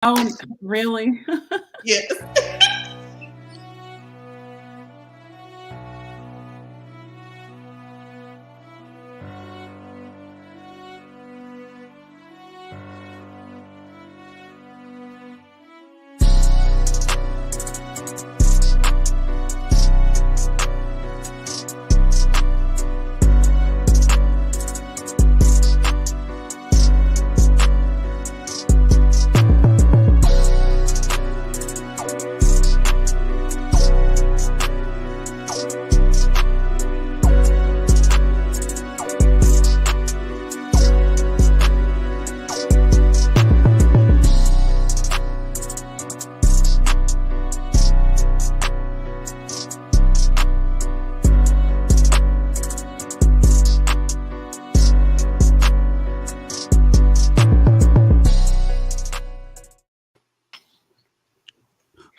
Oh, really? Yes.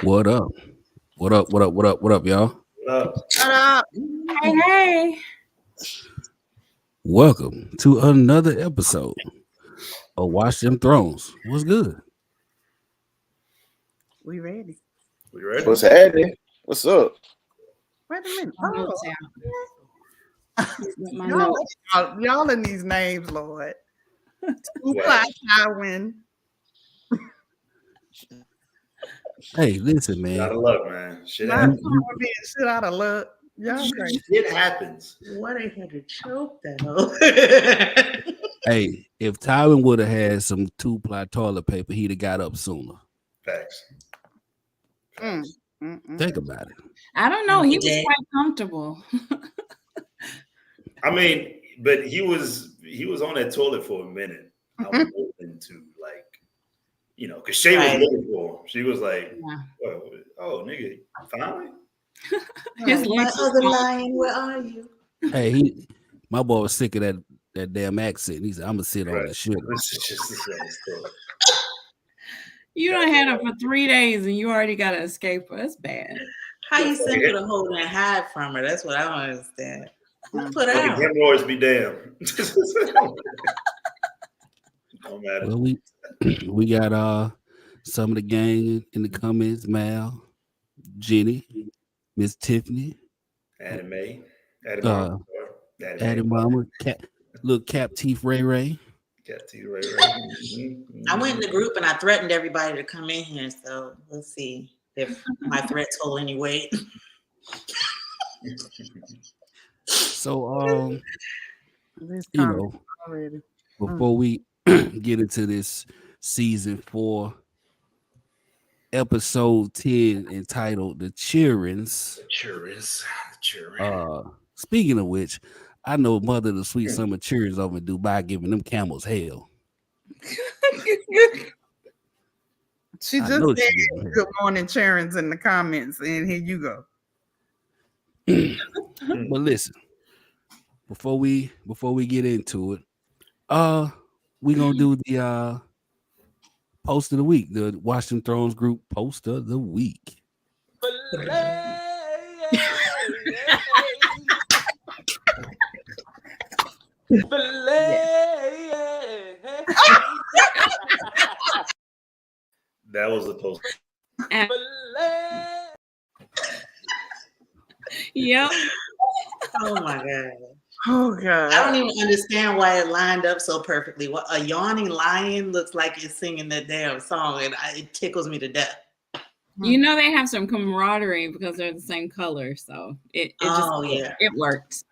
What up? What up? What up? What up? What up, y'all? Shut up. Hey, hey. Welcome to another episode of Watch Them Thrones. What's good? We ready. We ready? What's happening? What's up? Wait a minute. My notes. Y'all in these names, Lord. Tywin. Hey, listen, man. Out of luck, man. Shit Not happens. being shit out of luck. Y'all crazy. Shit happens. Why they had to choke that? Hey, if Tywin would have had some 2-ply toilet paper, he'd have got up sooner. Facts. Think about it. I don't know. He was quite comfortable. I mean, but he was on that toilet for a minute. I was open to because Shae was looking for him. She was like, "Oh, nigga, finally." His My legs other lion, where are you? Hey, my boy was sick of that damn accent. He said, "I'm gonna sit on the sugar." This is just the same story. You done had him for 3 days and you already got to escape her. That's bad. How you send her to hold and hide from her? That's what I don't understand. Who put her out? Hemorrhoids be damned. Don't matter. Well, we got some of the gang in the comments. Mal, Jenny, Miss Tiffany, Anime Mama, Cap Teeth Ray. I went in the group and I threatened everybody to come in here. So we'll see if my threats hold any weight. So, before we get into this season 4, episode 10, entitled "The Cheerings." Speaking of which, I know Mother of the Sweet Summer Cheerings over in Dubai giving them camels hell. She just said good morning, Charons, in the comments, and here you go. But listen, before we get into it, we gonna do the post of the week, the Washington Thrones group post of the week. That was the post. Yep. Oh my God. Oh God. I don't even understand why it lined up so perfectly. What a yawning lion looks like it's singing that damn song, and it tickles me to death. You know they have some camaraderie because they're the same color, so it worked.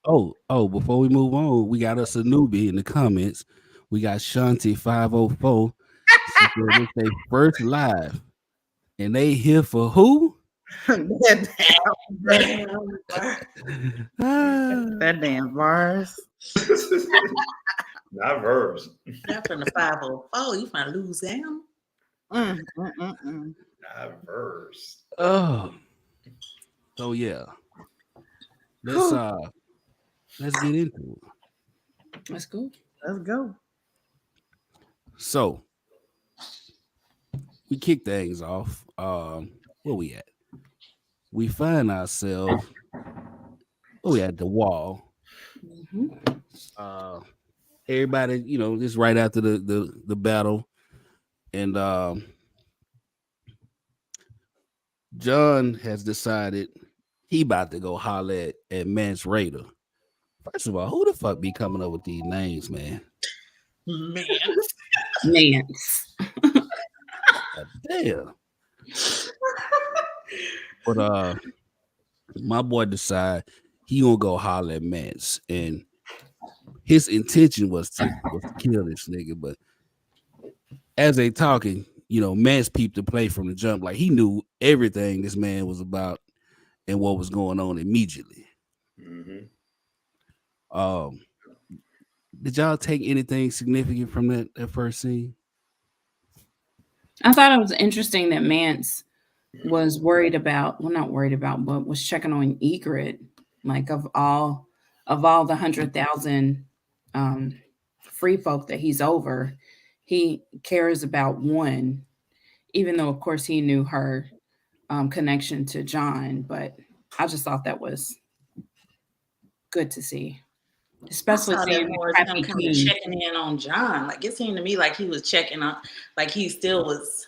Oh, before we move on, we got us a newbie in the comments. We got Shanti 504. She said it's their first live, and they here for who? That damn bars. Not verbs. Not from the 504. You finna lose them. Not verbs. Oh, so yeah. Let's get into it. That's cool. Let's go. So we kick things off. Where we at? We find ourselves. We at the wall. Everybody, just right after the battle, And Jon has decided he about to go holler at Mance Rayder. First of all, who the fuck be coming up with these names, man? Mance. Damn. But my boy decide he gonna go holler at Mance, and his intention was to kill this nigga. But as they talking, Mance peeped the play from the jump, like he knew everything this man was about and what was going on immediately. Mm-hmm. Did y'all take anything significant from that first scene? I thought it was interesting that Mance was worried about, well, not worried about, but was checking on Ygritte. Like of all the 100,000 free folk that he's over, he cares about one, even though of course he knew her connection to Jon. But I just thought that was good to see. Especially seeing more him kind of checking in on Jon. Like it seemed to me like he was checking on, like he still was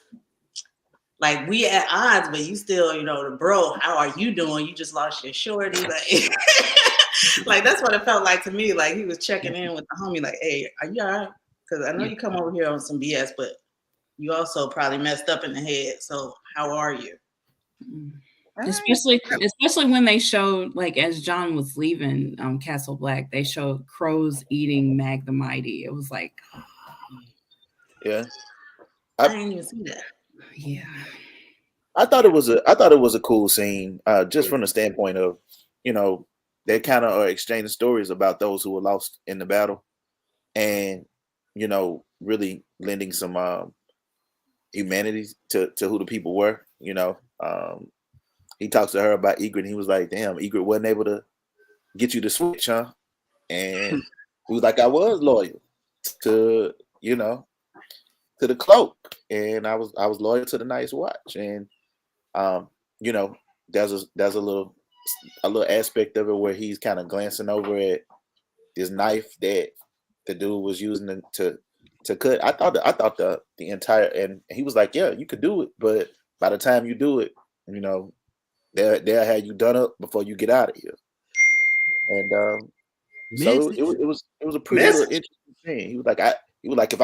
like we at odds, but you still, the bro, how are you doing? You just lost your shorty. Like, like that's what it felt like to me. Like he was checking in with the homie, like, hey, are you all right? Because I know you come over here on some BS, but you also probably messed up in the head. So how are you? Especially when they showed, like, as Jon was leaving Castle Black, they showed crows eating Mag the Mighty. It was like, yeah, I didn't even see that. Yeah, I thought it was a cool scene, just from the standpoint of, they kind of are exchanging stories about those who were lost in the battle, and really lending some humanity to who the people were. He talks to her about Ygritte, and he was like, damn, Ygritte wasn't able to get you to switch, huh? And he was like, I was loyal to, to the cloak, and I was loyal to the Night's Watch. And there's a little aspect of it where he's kind of glancing over at this knife that the dude was using to cut. I thought the entire, and he was like, yeah, you could do it, but by the time you do it, they'll have you done up before you get out of here. And so it was a pretty interesting thing. He was like, if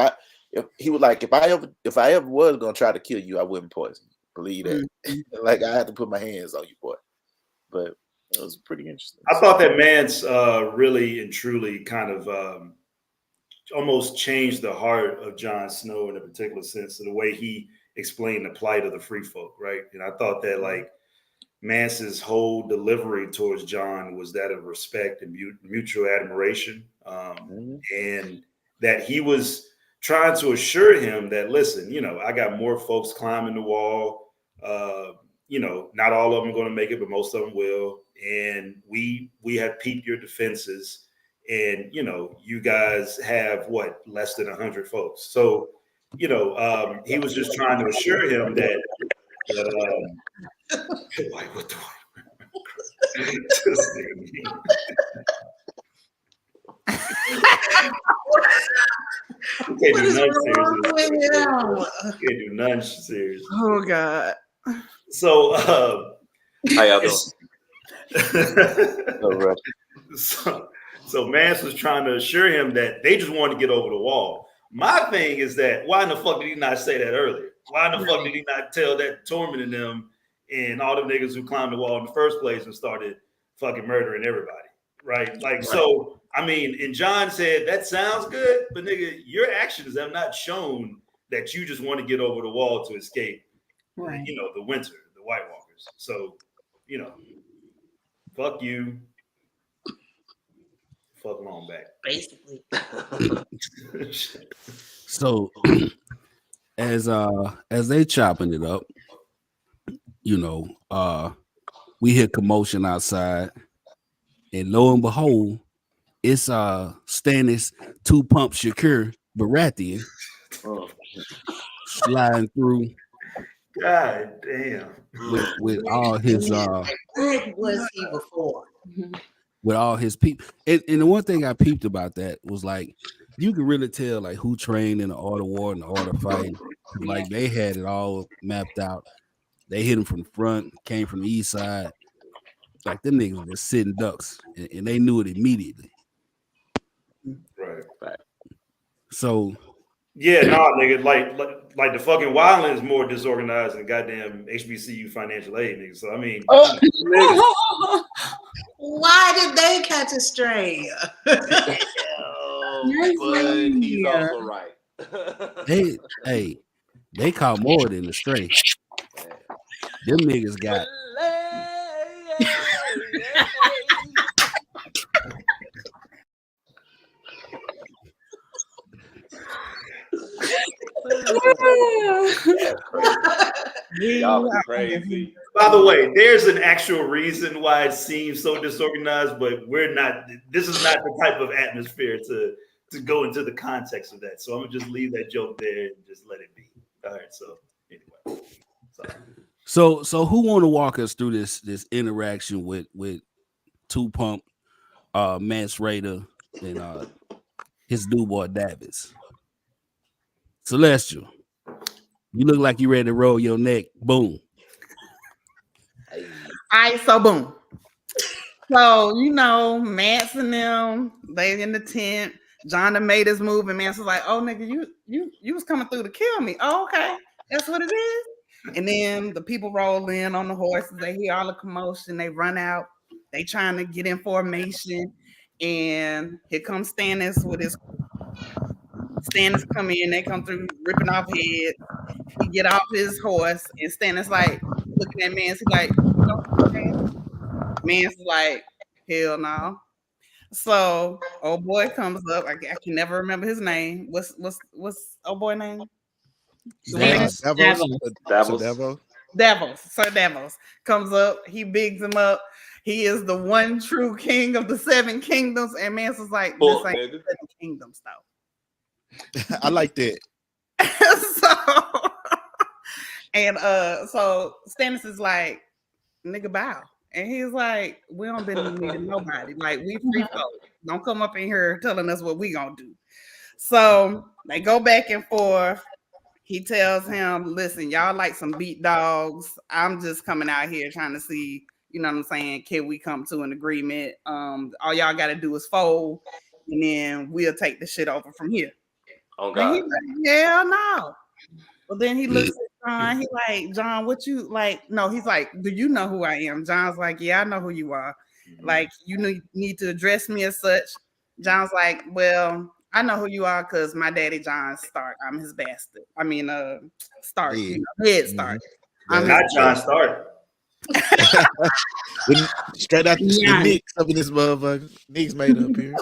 I ever was gonna try to kill you, I wouldn't poison you. Believe that. Like I had to put my hands on you, boy. But it was pretty interesting. I thought that Mance really and truly kind of almost changed the heart of Jon Snow in a particular sense, of the way he explained the plight of the free folk, right? And I thought that like Mance's whole delivery towards Jon was that of respect and mutual admiration, and that he was trying to assure him that, listen, I got more folks climbing the wall. Not all of them are going to make it, but most of them will. And we have peaked your defenses, and you guys have less than 100 folks. So he was just trying to assure him that. Like, what the Can't do none serious. Oh God. So how y'all doing? So Mance was trying to assure him that they just wanted to get over the wall. My thing is that why in the fuck did he not say that earlier? Why in the fuck did he not tell that Tormund and them and all the niggas who climbed the wall in the first place and started fucking murdering everybody, right? Like, so, I mean, and Jon said, that sounds good, but nigga, your actions have not shown that you just want to get over the wall to escape, right. The winter, the White Walkers. So, fuck you. Fuck long back. Basically. So, as they chopping it up, we hear commotion outside, and lo and behold, it's Stannis 2 Pump Shakur Baratheon sliding through. God damn. With all his where was he before? With all his people. And the one thing I peeped about that was like you can really tell like who trained in the art of war and the art of fighting. Like they had it all mapped out. They hit him from the front, came from the east side. Like them niggas were just sitting ducks, and they knew it immediately. Right. So yeah, nah, nigga, like the fucking wildling is more disorganized than goddamn HBCU financial aid, nigga. So I mean, why did they catch a stray? But he's also right. they caught more than a stray. Them niggas got. Y'all are crazy. By the way, there's an actual reason why it seems so disorganized, but we're not. This is not the type of atmosphere to go into the context of that. So I'm gonna just leave that joke there and just let it be. All right. So anyway, so who want to walk us through this interaction with Two Pump, Mance Rayder, and his new boy Davis? Celestial, you look like you ready to roll your neck. Boom. All right, so boom. So Mance and them, they in the tent. Jon done made his move, and Mance was like, "Oh, nigga, you was coming through to kill me. Oh, okay, that's what it is." And then the people roll in on the horses. They hear all the commotion. They run out. They trying to get in formation, and here comes Stannis with his. Stannis come in. They come through ripping off heads. He get off his horse, and Stannis like looking at Mance. He's like, Mance is like, hell no. So old boy comes up. I can never remember his name. What's old boy name? Devils. Sir Devils comes up. He bigs him up. He is the one true king of the 7 kingdoms. And Mance was like, this ain't 7 kingdoms though. I like that. So Stannis is like, nigga, bow. And he's like, we don't been needing nobody. Like, we free folk. Don't come up in here telling us what we gonna do. So they go back and forth. He tells him, listen, y'all like some beat dogs. I'm just coming out here trying to see, you know what I'm saying, can we come to an agreement? All y'all gotta do is fold, and then we'll take the shit over from here. Oh God. He's like, yeah, no. Well, then he looks at Jon. He's like, Jon, what you like? No, he's like, do you know who I am? Jon's like, yeah, I know who you are. Like, you need to address me as such. Jon's like, well, I know who you are because my daddy Jon Stark. I'm his bastard. I mean, Stark. Yeah. Head Stark. Mm-hmm. not Jon Stark. Straight out the Knicks up in this motherfucker. Knicks made up here.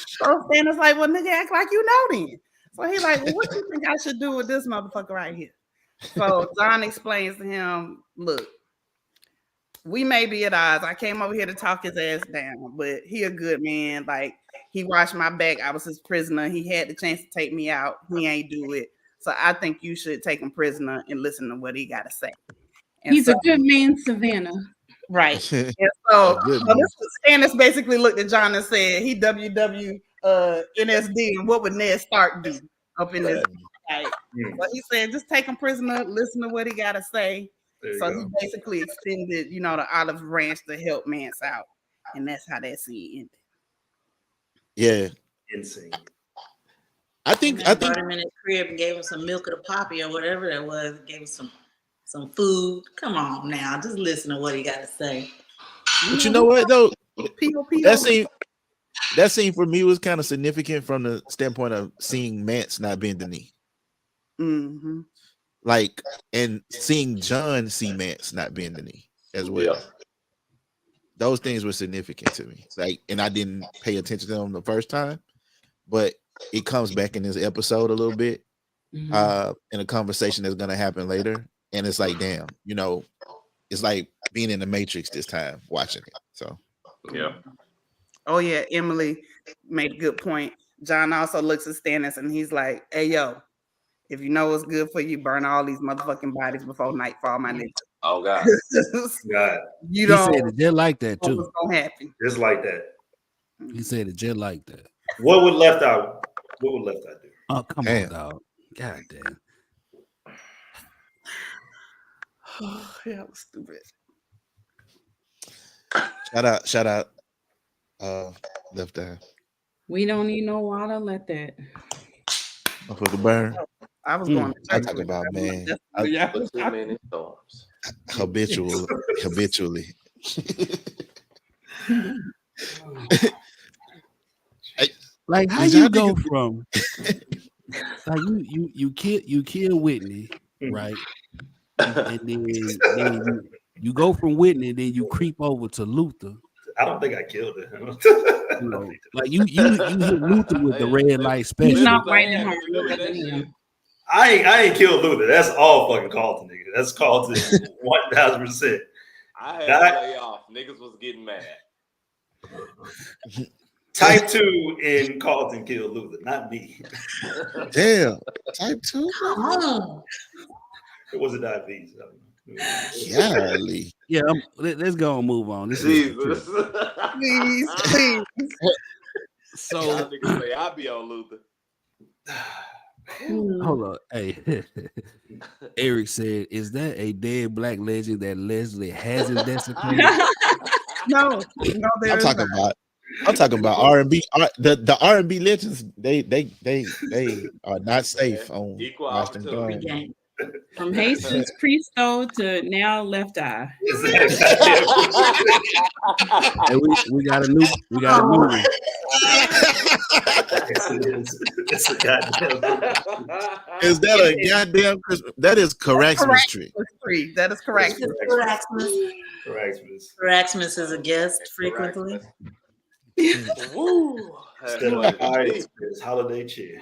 So Stannis like, well, nigga, act like you know then. So he's like, well, what do you think I should do with this motherfucker right here? So Jon explains to him, look, we may be at odds. I came over here to talk his ass down, but he a good man. Like, he watched my back. I was his prisoner. He had the chance to take me out. He ain't do it. So I think you should take him prisoner and listen to what he got to say. And he's a good man, Savannah. Right. And so Stannis basically looked at Jon and said, he NSD, and what would Ned Stark do up in this? Right. But he said, just take him prisoner, listen to what he got to say. So he basically extended, the olive branch to help Mance out. And that's how that scene ended. Yeah. Insane. I think brought him in his crib and gave him some milk of the poppy or whatever that was. Gave him some food. Come on now, just listen to what he got to say. But you know what though? That scene for me was kind of significant from the standpoint of seeing Mance not bend the knee. Mm-hmm. Like, and seeing Jon see Mance not bend the knee as well. Yeah. Those things were significant to me. Like, and I didn't pay attention to them the first time, but it comes back in this episode a little bit, in a conversation that's gonna happen later. And it's like, damn, it's like being in the Matrix this time, watching it. So, yeah. Oh yeah, Emily made a good point. Jon also looks at Stannis and he's like, "Hey yo, if you know what's good for you, burn all these motherfucking bodies before nightfall, my nigga." Oh God. God. He said it just like that too. What's gonna happen? Just like that. He said it just like that. What was left out? What would Left Eye do? Oh, come Damn. on, dog. God damn. Yeah, that was stupid. Shout out. Left Eye. We don't need no water. Let that. Motherfucker burn. I was going to I church talk with about, that. man. That's- Too many storms. Habitually. Like how Is you y'all go niggas- from like you kill Whitney, right? And then you go from Whitney, then you creep over to Luther. I don't think I killed it. You know, like you hit Luther with the red light special. He's not fighting hard. Look at him. I ain't killed Luther. That's all fucking Carlton, nigga. That's Carlton 1000%. I had to lay off. Niggas was getting mad. Type 2 in Carlton killed Luther, not me. Damn. Type 2? Come on. It was a diabetes. Golly. Yeah, let's go and move on. This Jesus. Please, please. So Y'all niggas say I be on Luther. hold on. Hey, Eric said, "Is that a dead black legend that Leslie hasn't desecrated?" No, I'm talking about R&B. The R&B legends, they are not safe on Equal Washington opportunity. Throne. From Jesus Pristo to now Left Eye. Hey, we got a new one. It's a goddamn. Is that a goddamn Christmas? That is Christmas tree. That is correct. Xmas is a guest frequently. Woo. Instead of like ice, it's holiday cheer.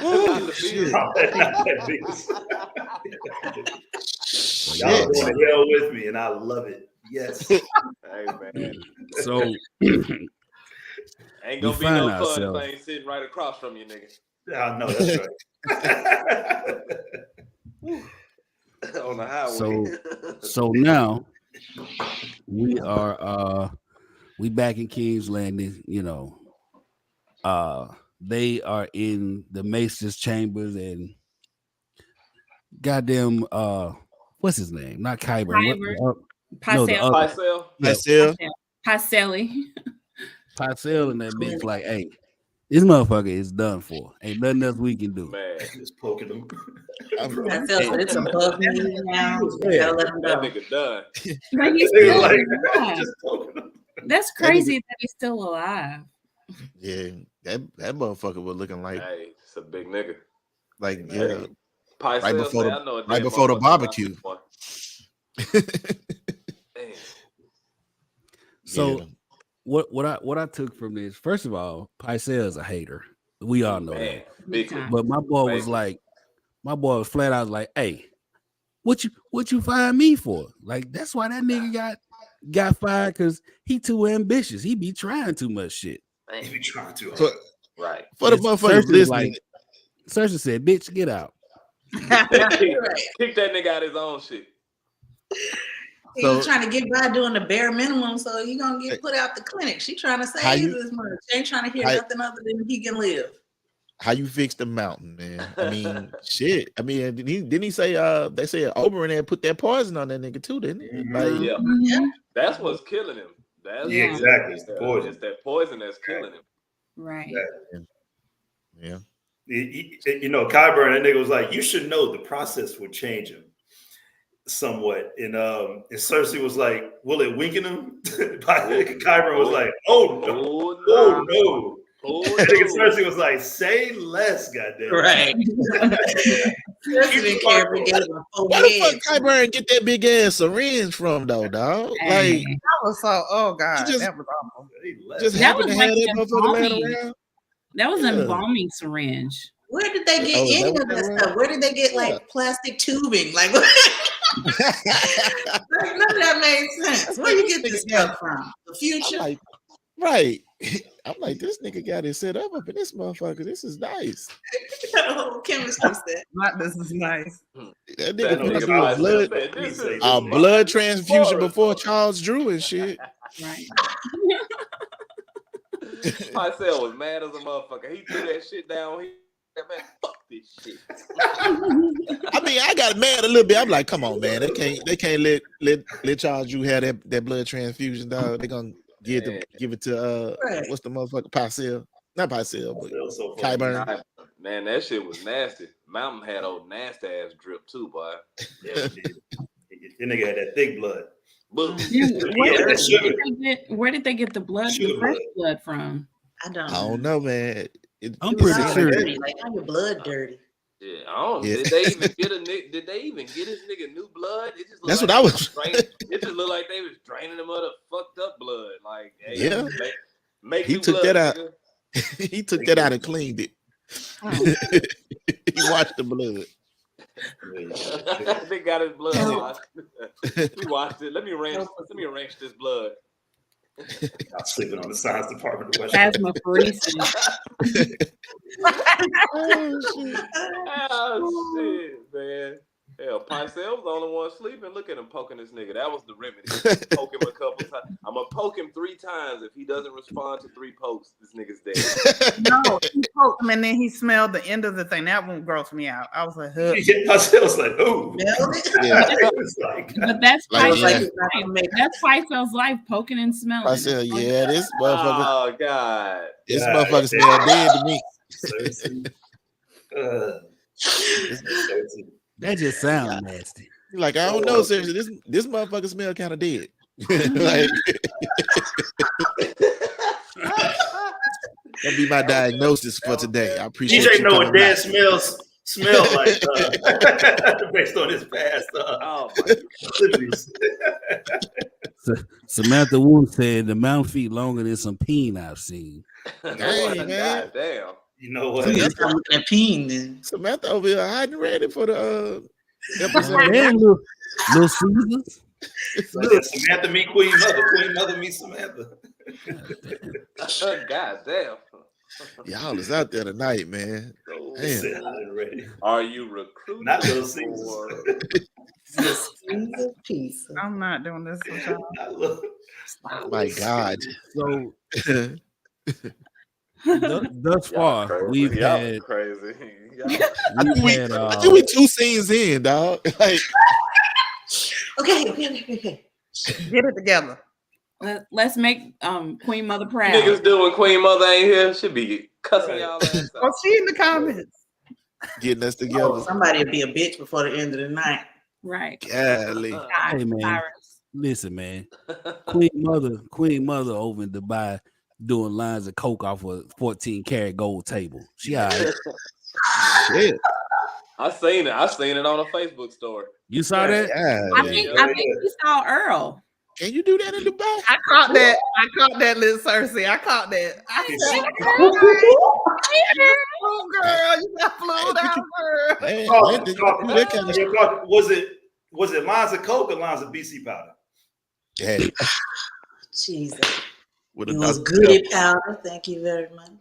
Oh, shit. Y'all going to hell with me, and I love it. Yes. Hey man, So ain't We gonna be find no fun ourselves- if I ain't sitting right across from you, nigga. I know that's right. On the highway. so now we are we back in King's Landing, you know. They are in the Mace's chambers and goddamn what's his name? Not Qyburn. Pycelle. Pycelle and that bitch like, hey, this motherfucker is done for. Ain't nothing else we can do. Man, Just poking them. It's above me now. You gotta let him that go. nigga done. But he's They still like, alive. just poking them. That's crazy that he's still alive. Yeah, that motherfucker was looking like Hey, it's a big nigga. yeah. Pycelle Right before say, the- I know a right damn before the motherfucker barbecue. about this boy. Damn. So Yeah. what I took from this, first of all, Pycelle is a hater. We all know Man, that. big Okay. But my boy was flat out like, hey, what you find me for? Like, that's why that nigga got fired, because he too ambitious. He be trying too much shit. They be trying to. For, Right. for the It's- motherfuckers Cersei listening, Cersei said, bitch, get out. Kick that nigga out his own shit. He's trying to get by doing the bare minimum, so you gonna get put out the clinic. She trying to save this money. She ain't trying to hear nothing other than he can live. how you fix the mountain, man? I mean, shit. I mean, didn't he say they said Oberyn had put that poison on that nigga too, didn't he? Like, Yeah. That's what's killing him. That's Yeah, exactly. It's the poison. It's that poison that's killing him. Right. yeah. You know, Qyburn, that nigga was like, you should know the process would change him somewhat. And Cersei was like, will it weaken him? Qyburn was like, oh no. Oh no. Oh, I think Cersei was like, say less, goddamn. Right. Cersei didn't care if we gave him 4 Where the heads. fuck Qyburn get that big ass syringe from though, dog? Like, Hey. That was so. Oh god, Just- that was awful. just That happened was to have like that motherfucker laying embalming. around. That was Yeah. an embalming syringe. Where did they get Oh, is any that of what that that was? stuff? Where did they get like plastic tubing? Like, none of that made sense. Where you get this stuff from? The future? I'm like, right. I'm like, this nigga got it set up in this motherfucker. This is nice. Chemistry set. Not this is nice. That That nigga nigga put through a blood, said, this is a blood transfusion before Charles Drew and shit. Right. Pycelle was mad as a motherfucker. He threw that shit down. He said, man, fuck this shit. I mean, I got mad a little bit. I'm like, come on, man. They can't let Charles Drew have that blood transfusion, dog. They're gonna give it to what's the motherfucker? Pycelle. Not Pycelle, but Qyburn. Man, that shit was nasty. Mountain had old nasty ass drip too, boy. Yeah, that nigga had that thick blood. Where did they get the blood, the fresh blood from? I don't know, man. I'm pretty sure. Dirty. Like, how your blood dirty? Yeah, I don't know. Did they even get his nigga new blood? It just that's like what I was. It just looked like they was draining him of the fucked up blood. Like, hey, yeah, make he took blood, that out. Nigga. He took that out and cleaned it. He washed the blood. They got his blood washed. He washed it. Let me arrange this blood. I'm sleeping on the science department. Plasmapheresis. Oh shit, man. Hell, Pycelle was the only one sleeping. Look at him poking this nigga. That was the remedy. Poke him a couple times. I'm gonna poke him 3 times. If he doesn't respond to 3 pokes, this nigga's dead. No, he poked him and then he smelled the end of the thing. That one grossed me out. I was like, huh. Pycelle was like, oh. But that's Pycelle's life, poking and smelling. Pycelle, yeah, this motherfucker. Oh God, this motherfucker smell dead to me. That just sounds nasty. Like, I don't know, seriously. This motherfucker smell kind of dead. Like, that'll be my diagnosis for today. I appreciate DJ you know what dead smell like based on his past. Samantha Wu said the mount feet longer than some peen I've seen. Dang, man. God damn. You know what? That's not looking at Payne then. Samantha over here hiding ready for the episode. Man, little Caesars. Samantha meet Queen Mother. Queen Mother meet Samantha. God damn. Y'all is out there tonight, man. Damn. Are you recruiting? Not Little Caesars. I'm not doing this with y'all. Oh my God. So thus far, we've had crazy. I think we 2 scenes in, dog. Like, okay. Get it together. Let's make Queen Mother proud. Niggas doing Queen Mother ain't here. Should be cussing y'all ass out. Oh, she in the comments. Getting us together. Oh, somebody will be a bitch before the end of the night. Right. Golly. Hey, man. Listen, man. Queen Mother over in Dubai doing lines of coke off a 14-karat gold table. She all right. Shit. I seen it on a Facebook story. You saw that? Yeah, I think you saw Earl. Can you do that in Dubai? I caught that little Cersei. I caught that. I said, oh, girl, you got flew down, girl. Was it lines of coke or lines of BC powder? Yeah. Jesus. With it was goody powder. Thank you very much.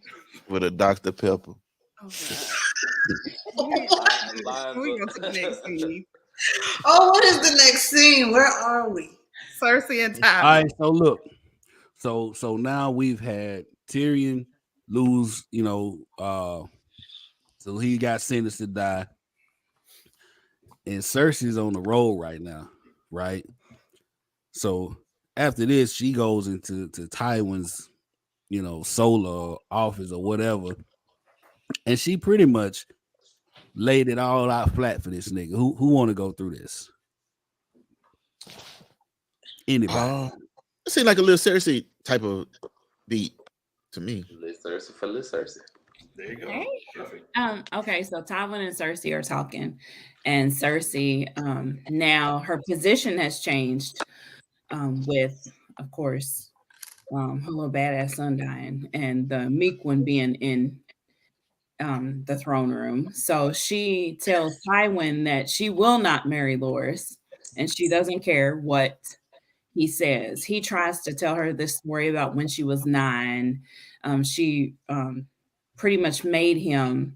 With a Dr. Pepper. We go to the next scene. Oh, what is the next scene? Where are we? Cersei and Tywin. All right, so look. So now we've had Tyrion lose, so he got sentenced to die. And Cersei's on the road right now, right? So after this, she goes into Tywin's, solo office or whatever. And she pretty much laid it all out flat for this nigga. Who want to go through this? Anybody? It seemed like a little Cersei type of beat to me. Little Cersei. There you go. Perfect. Okay, so Tywin and Cersei are talking, and Cersei, now her position has changed with, of course, her little badass son dying, and the meek one being in the throne room. So she tells Tywin that she will not marry Loras, and she doesn't care what he says. He tries to tell her this story about when she was 9. She pretty much made him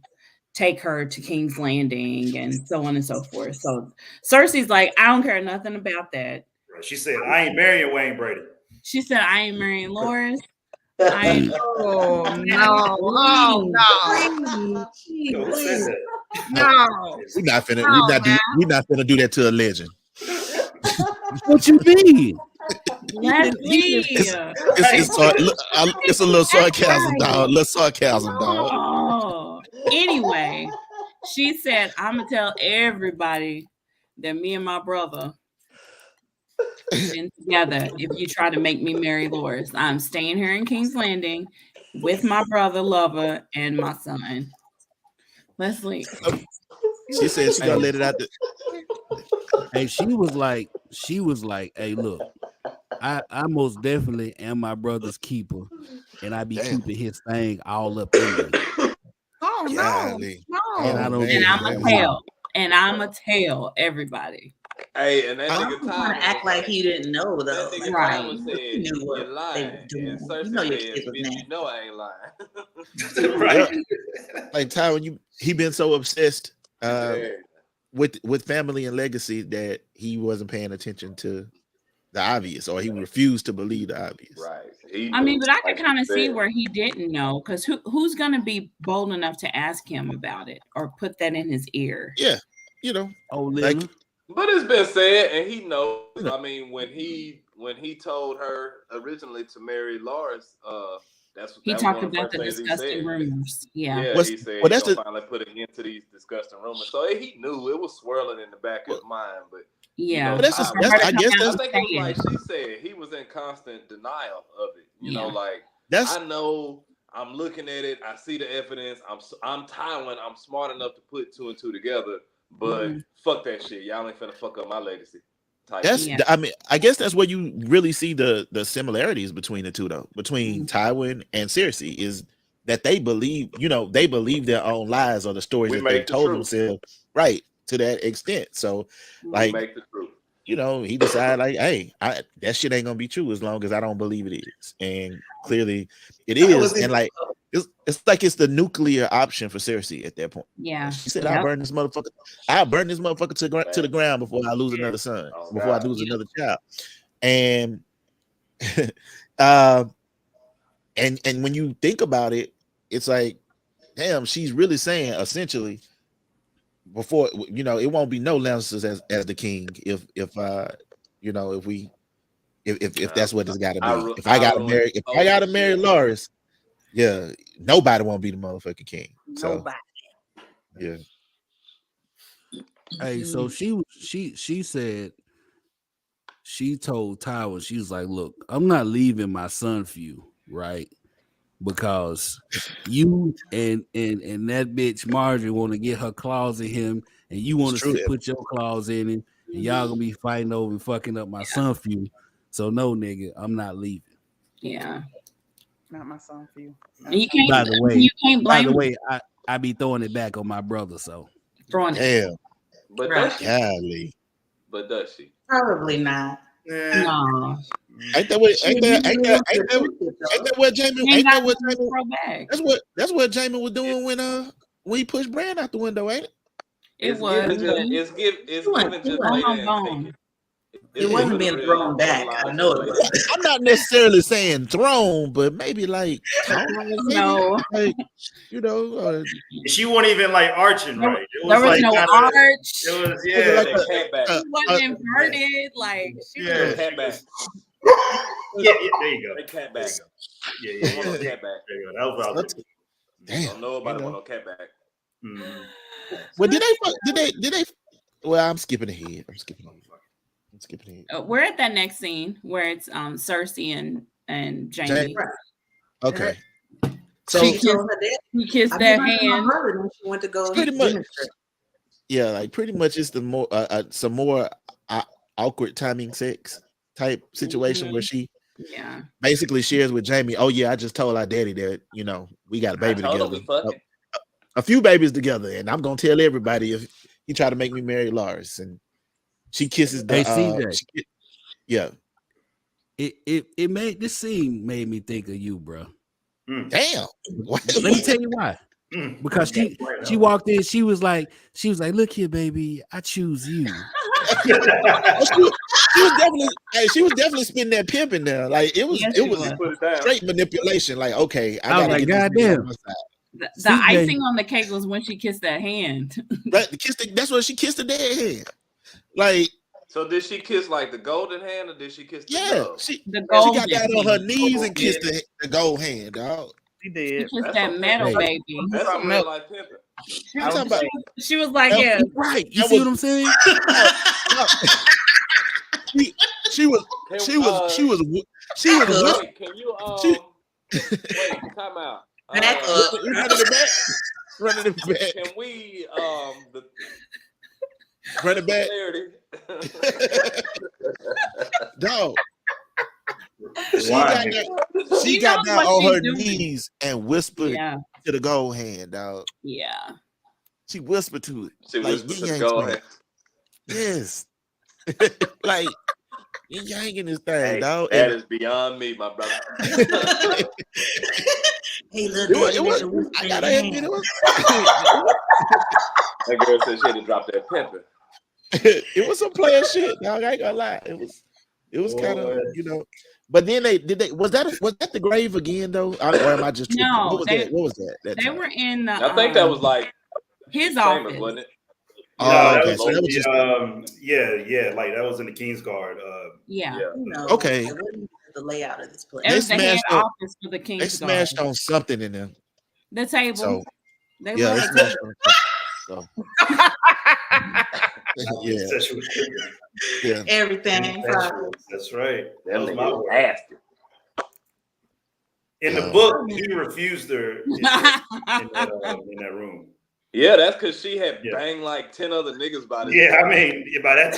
take her to King's Landing and so on and so forth. So Cersei's like, I don't care nothing about that. Right. She said, I ain't marrying Wayne Brady. She said, I ain't marrying Loras. Oh no! Oh no! No, we're not finna do that to a legend. What you mean? It's a little sarcasm, dog. Little sarcasm, dog. Oh. Anyway, she said, "I'm gonna tell everybody that me and my brother been together. If you try to make me marry Loras, I'm staying here in King's Landing with my brother, lover, and my son." Leslie. She said she gonna let it out. Hey, she was like, "Hey, look, I most definitely am my brother's keeper, and I be keeping his thing all up in me." Oh no! And I don't. And I'ma tell everybody. Hey, and that nigga trying to act like he didn't know though. That nigga Right. Tyler said, "You're lying." And Cersei said, "You know I ain't lying." Right. Like Tyler, he been so obsessed with family and legacy that he wasn't paying attention to the obvious, or he refused to believe the obvious. Right. I mean, but I could kind of see where he didn't know, because who's going to be bold enough to ask him about it or put that in his ear? Yeah, you know. But it's been said, and he knows. I mean, when he told her originally to marry Loras, he talked about the disgusting rumors. Yeah, he said he's finally put an end to these disgusting rumors. So he knew it was swirling in the back of his mind, but yeah. You know, I think it was like she said, he was in constant denial of it. You know, like I know I'm looking at it, I see the evidence. I'm Tywin. I'm smart enough to put two and two together, but fuck that shit. Y'all ain't finna fuck up my legacy. I mean, I guess that's where you really see the similarities between the two, though. Between Tywin and Cersei is that they believe their own lies or the stories that they told themselves, right, to that extent. So, like, make the truth. You know, he decided like, hey, that shit ain't gonna be true as long as I don't believe it is, and clearly it is. And like, it's like it's the nuclear option for Cersei at that point. Yeah, she said, "I'll burn this motherfucker. I'll burn this motherfucker to the ground before I lose another son, before I lose another child." And and when you think about it, it's like, damn, she's really saying essentially, before it won't be no Lannisters as the king if that's what it's got to be. If I gotta marry Loras, yeah, nobody won't be the motherfucking king. Nobody. So, yeah. Hey, so she said, she told Tywin, she was like, "Look, I'm not leaving my son for you, right? Because you and that bitch Marjorie want to get her claws in him, and you want to put your claws in him, and y'all gonna be fighting over and fucking up my son for you. So no, nigga, I'm not leaving." Yeah, not my son for you. You can't. By the way, you can't blame. By the way, I be throwing it back on my brother. So throwing it. But does she? Golly. But does she? Probably not. No. Ain't that what Jaime? That's what Jaime was doing when he pushed Bran out the window, ain't it? It's given just later. It wasn't being thrown back. I know it was. I'm not necessarily saying thrown, but maybe like no. Like, she wasn't even like arching right. It was there was like no arch. It was She wasn't inverted. Like she was cat back. Yeah, there you go. They cat back. Yeah. Cat back. There you go. That was out there. Damn. Don't know about it on no cat back. Well, did they? Well, I'm skipping ahead. We're at that next scene where it's Cersei and Jaime. Okay. So he kissed that hand. When she went to go pretty much. Yeah, like pretty much it's the more some more awkward timing sex type situation where she basically shares with Jaime, "Oh yeah, I just told our daddy that we got a baby together, a few babies together, and I'm gonna tell everybody if he try to make me marry Loras." And she kisses the It made this scene made me think of you, bro. Damn. Let me tell you why. Because she walked in, she was like, "Look here, baby, I choose you." she was definitely spitting that pimp in there. Like it was straight manipulation. Like, okay, I gotta like, get goddamn. The icing on the cake was when she kissed that hand. Right, that's when she kissed the dead hand. Like, so did she kiss like the golden hand, or did she kiss the gold? She got down on her knees and kissed the gold hand, dog. She did. She kissed that metal baby. That's some real life pimping. She was like, yeah, right. You see what I'm saying? She was. Wait, can you wait? Time out. Back up. Running it back. Can we run it back? Dog. She got down on her knees and whispered to the gold hand, dog. Yeah. She whispered to it. She whispered to the gold hand. Yes. Like, you yanking this thing, dog. That is beyond me, my brother. Hey, look, I gotta admit it was. That girl said she had to drop that pepper. It was some player shit, dog. I ain't gonna lie. It was kind of, But then was that the grave again though? Or am I just tripping? No? What was that? They were in the. I think that was like his famous, office, wasn't it? Yeah, okay. So that was just like that was in the King's Guard. Yeah. Okay. Like, what is the layout of this place? It was the head office for the King's Guard. They smashed on something in there. The table. So, they smashed on so. Yeah. Everything. That's right. That was my word. In the book, he refused her in that room. Yeah, that's because she had banged like 10 other niggas by this time. I mean, by that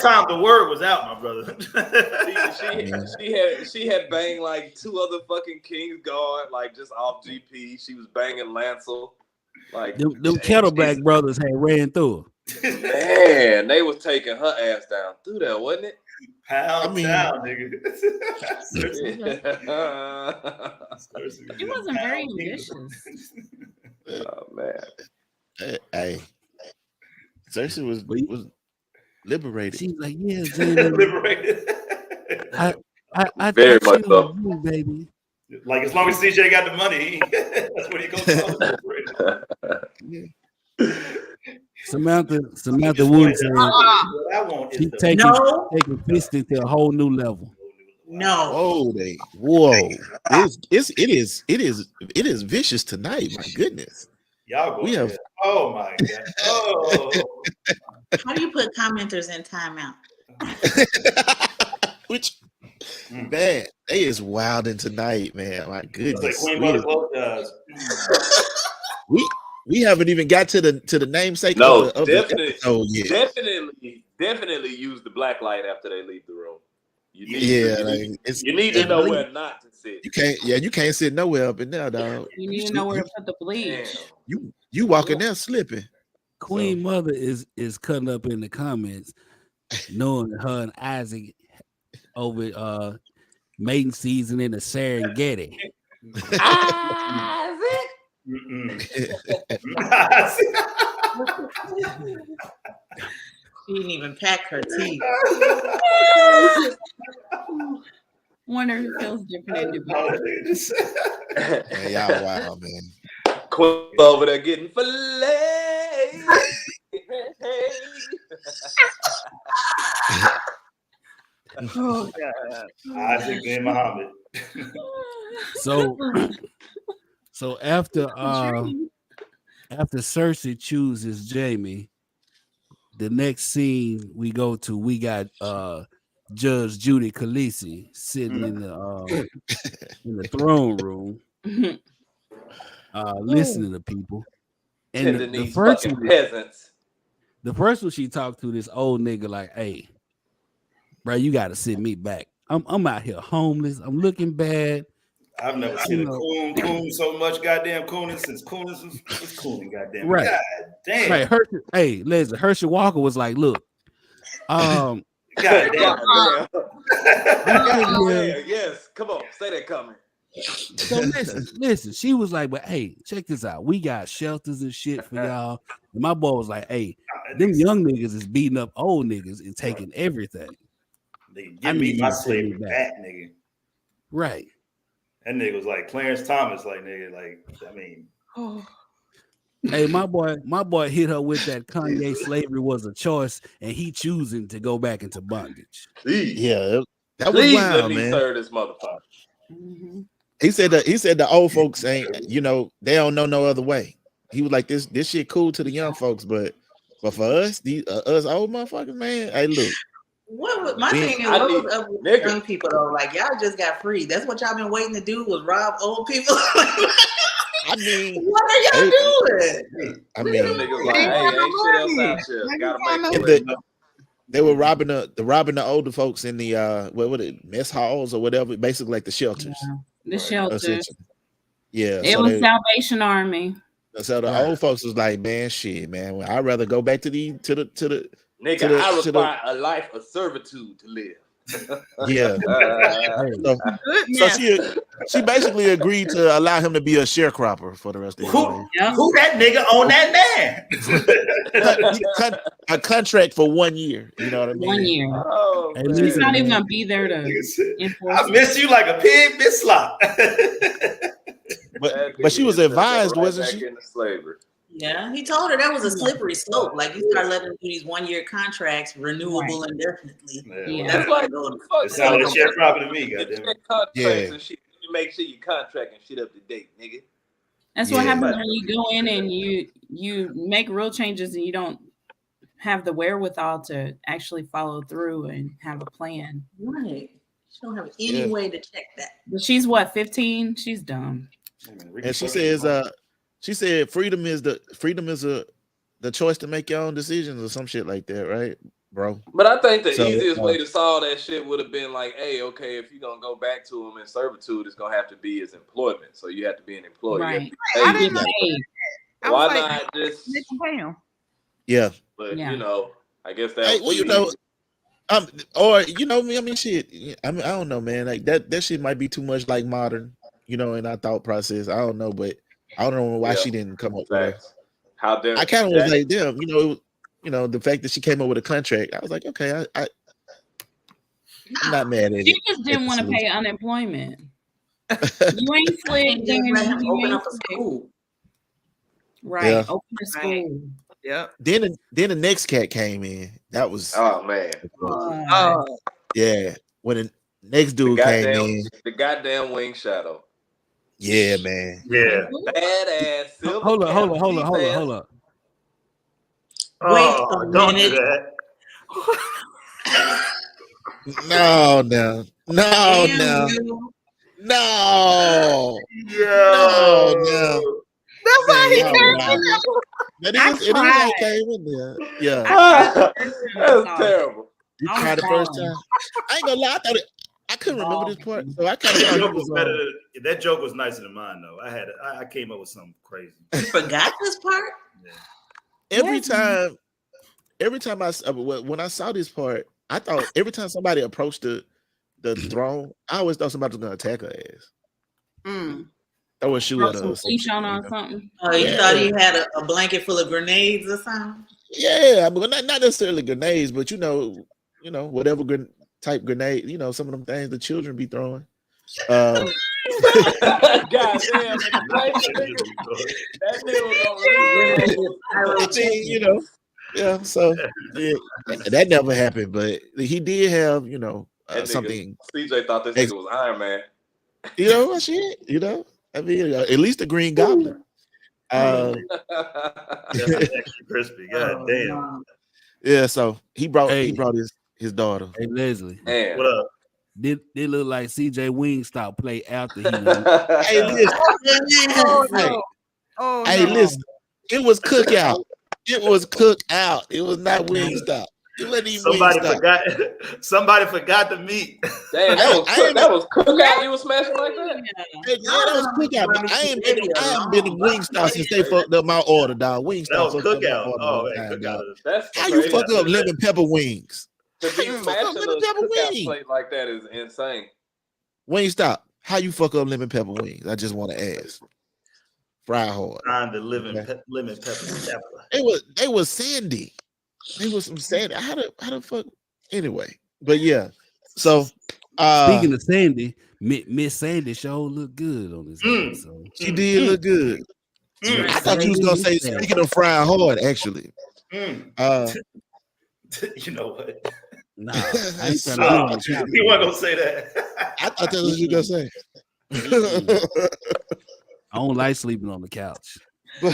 time, the word was out, my brother. she had banged like 2 other fucking King's Guard, like just off GP. She was banging Lancel. Like them Kettleback brothers had ran through her. Man, they was taking her ass down through there, wasn't it? Pound down, nigga. It wasn't very ambitious. Oh man. Hey. Cersei was liberated. She's like, yeah, liberated. I very thought much so, you, baby. Like as long as CJ got the money, that's what he goes. Samantha Wood said she's taking fisting to a whole new level. No. Whoa. It is vicious tonight. My goodness. Y'all go. Oh my god. Oh. How do you put commenters in timeout? Which man, they is wilding tonight, man. My goodness. We haven't even got to the namesake of definitely, the episode yet. Definitely use the black light after they leave the room. You need to know where not to sit. You can't sit nowhere up in there, dog. You need to know where to put the bleach. You walking there slipping. Queen Mother is cutting up in the comments, knowing her and Isaac over mating season in the Serengeti. Isaac. She didn't even pack her teeth. Wonder who feels different in Dubai. Hey, y'all wild, man. Queen over there getting filet. Oh God. Isaac bin Muhammad. So after Cersei chooses Jaime, the next scene we go to, we got Judge Judy Khaleesi sitting in the throne room, listening to people. And the first one she talked to this old nigga like, "Hey, bro, you got to sit me back. I'm out here homeless. I'm looking bad. I've never seen a coon so much goddamn cooning since cooning was cooning, goddamn. Right. God damn. Right. Listen, Herschel Walker was like, look, goddamn. Yes, come on, say that comment. So listen. She was like, "But hey, check this out. We got shelters and shit for y'all." And my boy was like, "Hey, them young niggas is beating up old niggas and taking everything. Give me my slavery back, nigga." Right. That nigga was like Clarence Thomas, like nigga, like I mean. Hey, my boy hit her with that Kanye slavery was a choice, and he choosing to go back into bondage. Yeah, that was wild, man. This motherfucker. Mm-hmm. He said the old folks ain't, they don't know no other way. He was like, this shit cool to the young folks, but for us, us old motherfuckers, man. Hey, look. What my thing is, what was up with young people though? Like y'all just got free. That's what y'all been waiting to do, was rob old people. I mean, what are y'all doing? I mean, niggas like, hey, ain't shit else out here. Gotta make they were robbing the older folks in the what mess halls or whatever, basically like the shelters. Yeah. The shelters. Yeah, it was Salvation Army. So the old folks was like, man, shit, man. I'd rather go back to the nigga. I require a life of servitude to live. Yeah. So she basically agreed to allow him to be a sharecropper for the rest of his life. Who that nigga on that man? A contract for 1 year. You know what I mean? 1 year. Oh, he's not even gonna be there to enforce. I miss you like a pig, Miss Slop. But she was advised, wasn't she? Into slavery. Yeah, he told her that was a slippery slope. Like you start letting them do these 1 year contracts, renewable indefinitely. Yeah. That's why I go to fuck. It sounds like sharecropping to me, goddamn. Yeah. And shit, you make sure you contract and shit up to date, nigga. That's what happens when you go in and you make real changes and you don't have the wherewithal to actually follow through and have a plan. Right. She don't have any way to check that. But she's what, 15? She's dumb. And she says, she said freedom is the choice to make your own decisions or some shit like that, right, bro? But I think the easiest way to solve that shit would have been like, hey, okay, if you're gonna go back to him in servitude, it's gonna have to be his employment. So you have to be an employee. Right. I didn't know. Why not just pay him? Yeah. But I guess that. Hey, well, or me. I mean, shit. I mean, I don't know, man. Like that shit might be too much like modern, in our thought process. I don't know, but I don't know why she didn't come up with that. How dare I kind of was like, damn, the fact that she came up with a contract, I was like, okay, I'm not mad at it. She just didn't want to pay unemployment. You ain't slick. Open up a school. Right. Yeah. Open a school. Yep. Then the next cat came in. That was man. Yeah. When the next dude came in. The goddamn wing shadow. Yeah, man. Yeah. Badass. Hold up. Wait a don't minute. do that. No. That's why he came in. It is how he came in there. Yeah. That's terrible. You tried the first time. I ain't gonna lie. I couldn't remember this part, so I kind of thought was better. That joke was nicer than mine, though. I came up with something crazy. You forgot this part? Yeah. Every time when I saw this part, I thought every time somebody approached the throne, I always thought somebody was gonna attack her ass. Throw a shoe at her. Or something. Oh, you thought he had a blanket full of grenades or something? Yeah, I mean, not necessarily grenades, but whatever type grenade, some of them things the children be throwing. God damn, so that never happened, but he did have, something. CJ thought this nigga was Iron Man. Shit, I mean, at least the Green Goblin. That's extra crispy. God damn. Yeah, so he brought his daughter. Hey Leslie. Man. What up? Did look like CJ Wingstop play after he went? Hey, listen. Listen. It was Cookout. It was Cookout. It was not Wingstop. It wasn't even Wingstop. Somebody forgot the meat. Damn, that was Cookout. You was smashing like that? That was Cookout. But I ain't been to Wingstop since they fucked up my order, dog. Wingstop. That was Cookout. That's how you fuck up lemon pepper wings? To be smashing a Cookout plate like that is insane. Wingstop. How you fuck up lemon pepper wings? I just want to ask. Fry hard. Find the lemon pepper. They was sandy. They was some sandy. How the fuck? Anyway, but yeah. So speaking of Sandy, Miss Sandy sure looked good on this episode. She did look good. I thought you was gonna say speaking of frying hard, actually. You know what? Nah, I ain't trying to you weren't gonna say that. I thought that's what you were gonna say. I don't like sleeping on the couch. Nah,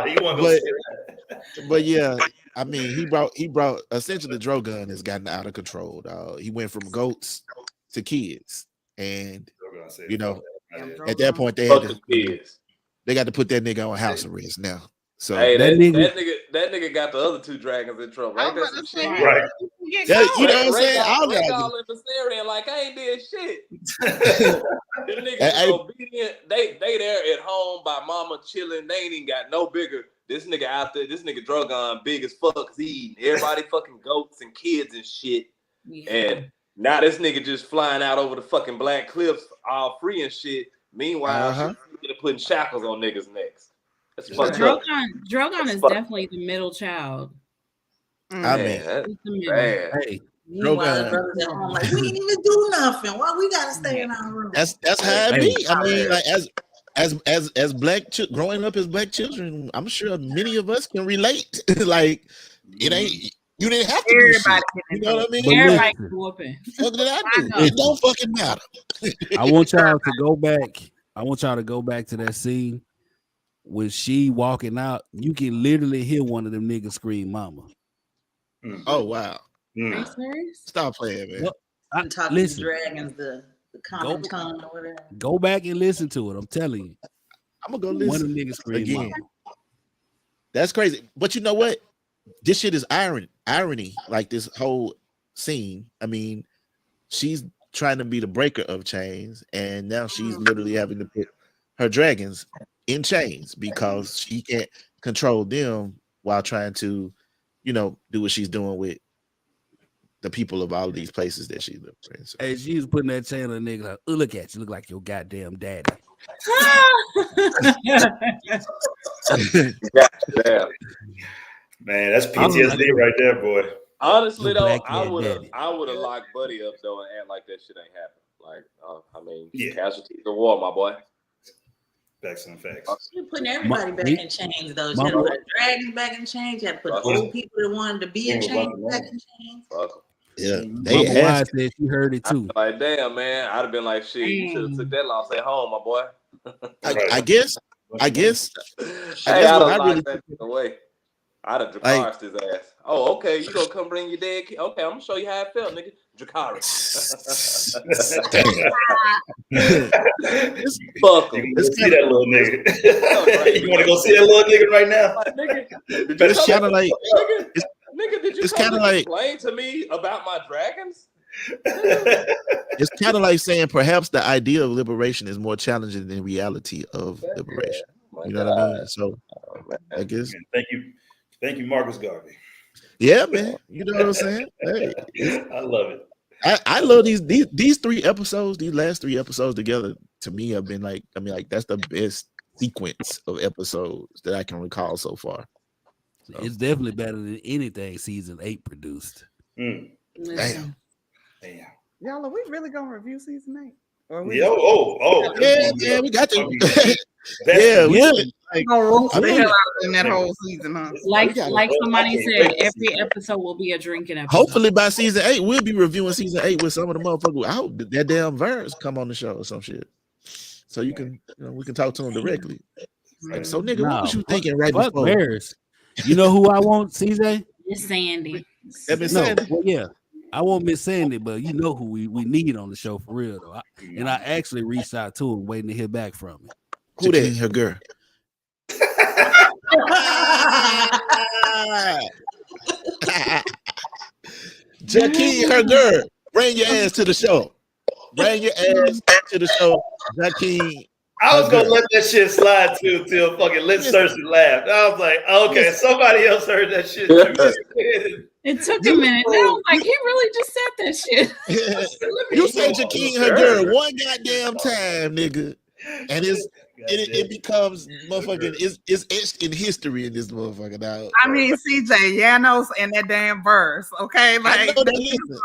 you weren't gonna say that. But yeah, I mean, he brought essentially Drogon has gotten out of control, dog. He went from goats to kids, and you know, at that point they got to put that nigga on house arrest now. So hey, that nigga got the other two dragons in trouble. Right? Right. Yeah, you know what I'm saying? All in Viserion, like I ain't did shit. Them niggas obedient. They there at home by mama chilling. They ain't even got no bigger. This nigga out there, this nigga Drogon big as fuck. Cause he eating everybody fucking goats and kids and shit. Yeah. And now this nigga just flying out over the fucking Black Cliffs all free and shit. Meanwhile, she's putting shackles on niggas' necks. Drogon is definitely the middle child. I mean, hey, Drogon, brothers at home like we didn't even do nothing. Why we gotta stay in our room? That's how it be. I mean, like as black growing up as black children, I'm sure many of us can relate. Like it ain't. You didn't have to do shit. You know what I mean? Everybody whooping. What did I do? It don't fucking matter. I want y'all to go back. I want y'all to go back to that scene when she walking out. You can literally hear one of them niggas scream, "Mama." Oh wow! Are you serious? Stop playing, man. Well, listen, dragons, the common tongue or whatever. Go back and listen to it. I'm telling you. I'm gonna go listen. One of them niggas scream again. Mama. That's crazy. But you know what? This shit is irony. Like this whole scene. I mean, she's trying to be the breaker of chains, and now she's literally having to put her dragons in chains because she can't control them while trying to, you know, do what she's doing with the people of all of these places that she lives in. So. Hey, she was putting that chain on the nigga like, oh, look at you, look like your goddamn daddy. Man, that's PTSD right there, boy. Honestly though, I would have locked Buddy up though and act like that shit ain't happened. Like, I mean, casualties of war, my boy. Facts and facts. You're putting everybody back in chains, though. You had to put the dragons back in chains. You had to put the old people that wanted to be in chains back in chains. Yeah, they said she heard it too. Like, damn, man, I'd have been like, shit, you should have took that loss at home, my boy. I guess. Hey, I'd have locked that away. I'd have Dracarys his ass. Oh, okay, you gonna come bring your dead kid? Okay, I'm gonna show you how it felt, nigga. Dracarys. Fuck him. Let's see that little nigga. You want to go see that little nigga right now? It's kind of like, nigga, did you come to explain to me about my dragons? It's kind of like saying perhaps the idea of liberation is more challenging than reality of liberation. You know what I mean? So, I guess. Thank you, Marcus Garvey. Yeah, man. You know what I'm saying? Hey, I love it. I love these 3 episodes. These last 3 episodes together to me have been like, I mean, like that's the best sequence of episodes that I can recall so far. So. It's definitely better than anything season 8 produced. Damn. Y'all, are we really gonna review season 8? Or we yeah, we got to. In that whole season, huh? Like somebody said, every episode will be a drinking episode. Hopefully by season 8, we'll be reviewing season 8 with some of the motherfuckers. I hope that damn Verse come on the show or some shit. So you can, we can talk to him directly. Like, so nigga, what was you thinking right before? Verse. You know who I want, CJ? Miss Sandy. Well, yeah. I won't Miss Sandy, but you know who we need on the show for real though. And I actually reached out to him, waiting to hear back from him. Who that? Her girl. Jackie, her girl. Bring your ass to the show. Bring your ass to the show, Jackie. I was gonna let that shit slide till fucking let Cersei laugh. I was like, okay, somebody else heard that shit too. It took a minute. I was like, he really just said that shit. You said your king, her girl, one goddamn time, nigga, and it becomes motherfucking. It's etched in history in this motherfucker now. I mean, CJ Janos and that damn verse. Okay, like listen.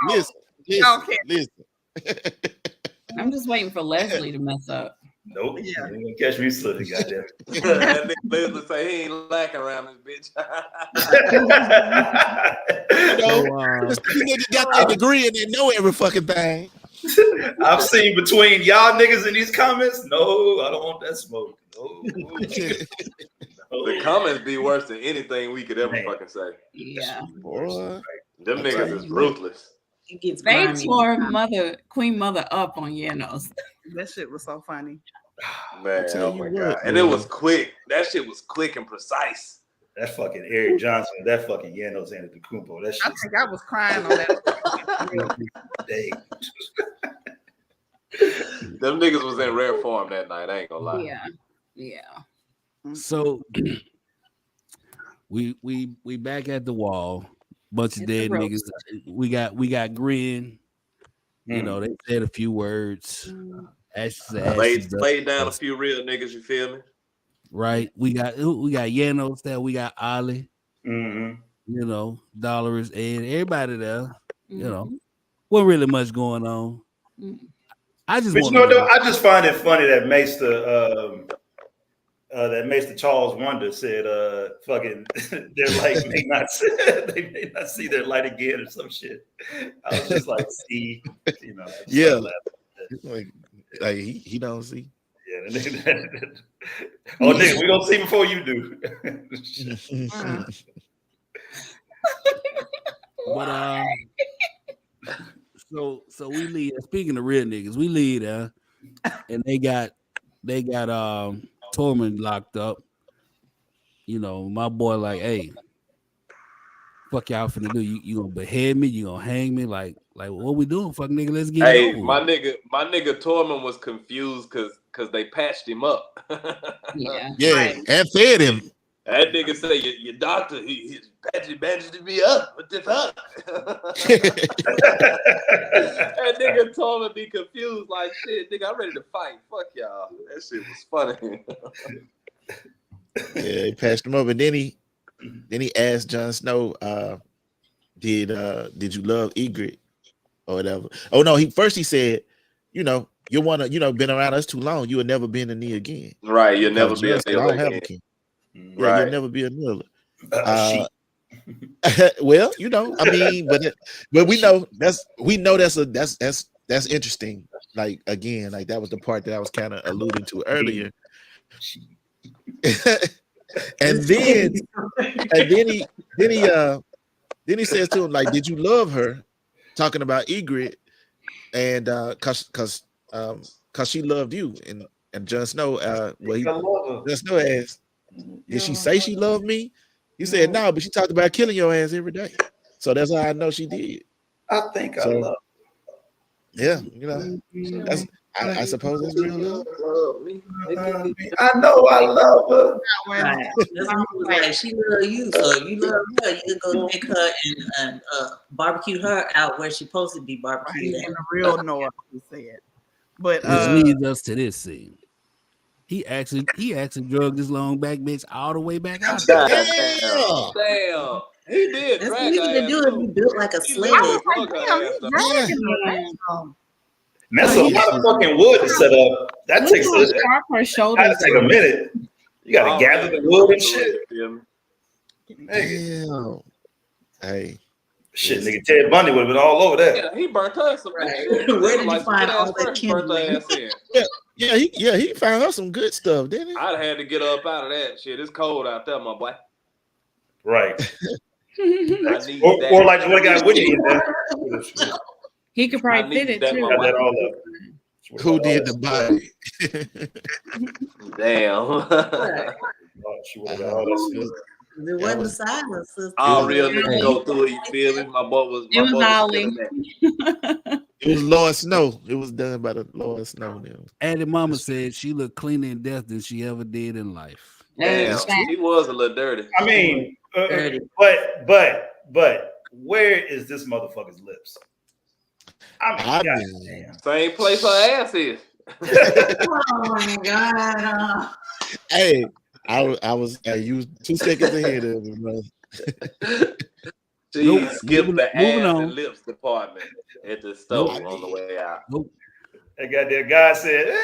I'm just waiting for Leslie to mess up. Nope. Yeah. You ain't catch me slipping, goddamn. That nigga Leslie say he ain't lacking around this bitch. This nigga got that degree and they know every fucking thing. I've seen between y'all niggas in these comments. No, I don't want that smoke. No. The comments be worse than anything we could ever fucking say. Yeah. Boy. Them niggas is ruthless. They tore Queen Mother up on Janos. That shit was so funny. Man, oh my God. And it was quick. That shit was quick and precise. That fucking Eric Johnson, that fucking Janos Antetokounmpo. That shit. I think I was crying on that. Them niggas was in rare form that night. I ain't gonna lie. Yeah. So we back at the wall. Bunch of dead niggas. We got Grin. You know, they said a few words. Laid down a few real niggas, you feel me? Right. We got Janos there, we got Ollie, you know, Dolores, and everybody there. You know, wasn't really much going on. I just find it funny that Maester Charles Wonder said fucking their light may not see their light again or some shit. I was just like, see, you know, like he don't see. Yeah, oh nigga, we gonna see before you do. But so we lead. Speaking of real niggas, we lead and they got Tormund locked up. You know, my boy like, hey, fuck y'all finna do? You gonna behead me? You gonna hang me? Like what we doing? Fuck nigga, let's get it over. My nigga Tormund was confused because they patched him up. Yeah, and fed him. That nigga say your doctor he bandaged me up. What the fuck? That nigga Tormund be confused like shit. Nigga, I'm ready to fight. Fuck y'all. That shit was funny. Yeah, he patched him up, and then he asked Jon Snow, did you love Ygritte or whatever? Oh no, he said, you know, you wanna, you know, been around us too long, you will never be in the knee again. Right, you'll never be a Neil again. Right, you'll never be a Neil. Well, you know, I mean, but we know that's interesting. Like again, like that was the part that I was kind of alluding to earlier. And then he says to him, like, did you love her? Talking about Ygritte, and cause she loved you. And Jon Snow, Jon Snow asked, did she say she loved me? He said no, but she talked about killing your ass every day. So that's how I know she did. I think I love. Yeah, you know, that's I suppose that's real love. I know I love her. Right. Like she love you, so you love her. You can go take her and barbecue her out where she's supposed to be barbecued. In the real north, he said. But which leads us to this scene. He actually drugged this long back bitch all the way back out. Damn. He did. That's what you can do if you built like a sled. That's a lot of fucking wood to set up. That takes a minute. You gotta gather the wood and shit. Damn. Hey. Shit, nigga, Ted Bundy would have been all over that. Yeah, he burnt her some shit. Where did you find all that kindling? He found her some good stuff, didn't he? I'd had to get up out of that shit. It's cold out there, my boy. Right. or like what guy with you. He could probably fit it too. Who did the body? Damn. It wasn't the silence, sister. All real niggas go through it, you feel me? My boy was Ollie. It was Lord Snow. It was done by the Lord Snow. Addie Mama said she looked cleaner in death than she ever did in life. Damn, he was a little dirty. I mean, but where is this motherfucker's lips? I mean, same place her ass is. Oh my god! Hey, I was you was 2 seconds ahead of me, bro. She skipped the ass and lips department at the store on the way out. That goddamn guy said,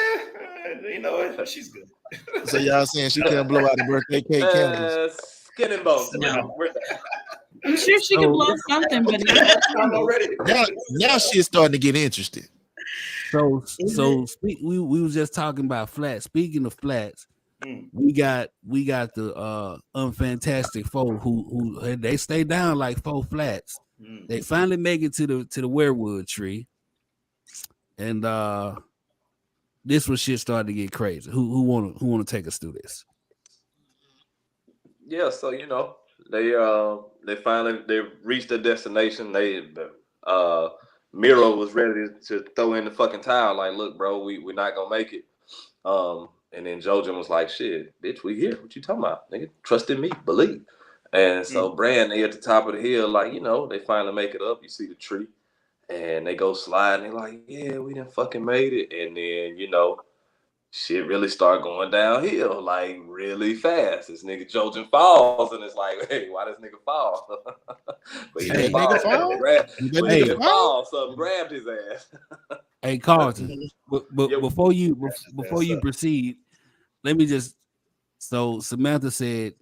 you know what? She's good. So y'all saying she couldn't blow out the birthday cake candles? Skin and bones. No. I'm sure she could blow something, but now she's starting to get interested. So we was just talking about flats. Speaking of flats, we got the unfantastic foe who they stay down like 4 flats. They finally make it to the werewood tree, and this was shit started to get crazy. Who wanna take us through this? Yeah, so you know they finally reached their destination. Miro was ready to throw in the fucking towel. Like, look, bro, we're not gonna make it. And then Jojen was like, shit, bitch, we here. What you talking about? Nigga, trust in me, believe. And so Bran, they at the top of the hill, like, you know, they finally make it up. You see the tree. And they go sliding. They're like, yeah, we done fucking made it. And then, you know, shit really start going downhill, like, really fast. This nigga Jojen falls, and it's like, hey, why this nigga fall? But he didn't fall. Nigga fall. Something grabbed his ass. Hey, Carlton, but before you proceed, let me just. So Samantha said,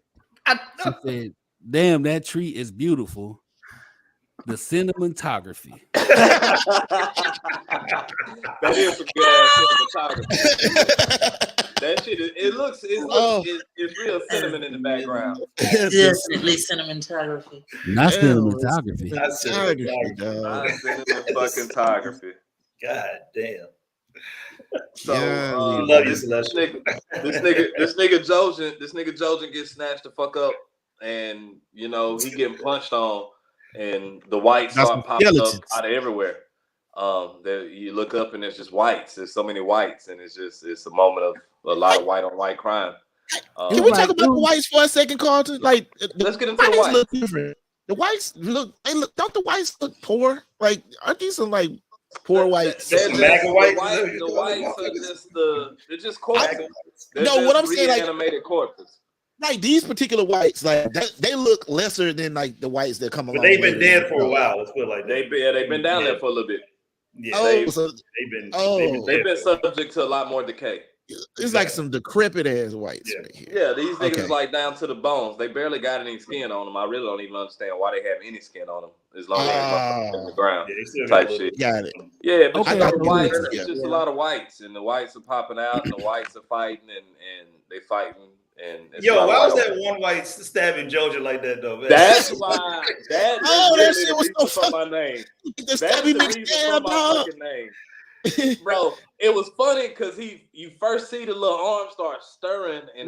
she said, "Damn, that tree is beautiful. The cinematography." That is some good ass cinematography. That shit, it's real cinnamon in the background. Definitely cinematography. Not cinematography. Not cinematography. Not cinematography. God damn. So love you, Celestial. This nigga Jojen gets snatched the fuck up, and you know he getting punched on, and the whites start popping up out of everywhere. You look up and there's just whites. There's so many whites, and it's a moment of a lot of white on white crime. Can we talk about the whites for a second, Carlton? Like, let's get into the whites. Look different. The whites look. Don't the whites look poor? Like, aren't these some like poor whites? The whites are they're just corpses. What I'm saying, like animated corpses. Like these particular whites, like they look lesser than like the whites that come along. But they've been dead for a while. Let's put it like that. They've been down there for a little bit. Yeah, they've been subject to a lot more decay. It's like some decrepit ass whites. Yeah, right here. Yeah, these niggas is like down to the bones. They barely got any skin on them. I really don't even understand why they have any skin on them as long as they're in the ground. Type shit. Got it. Yeah, but you know, the whites, it's just a lot of whites, and the whites are popping out, and the whites are fighting, and they fighting. And yo, why was that one white stabbing Jojen like that though? Man? That's why. That shit was so funny. My name. That's the reason for my fucking name. Bro, it was funny because you first see the little arm start stirring, and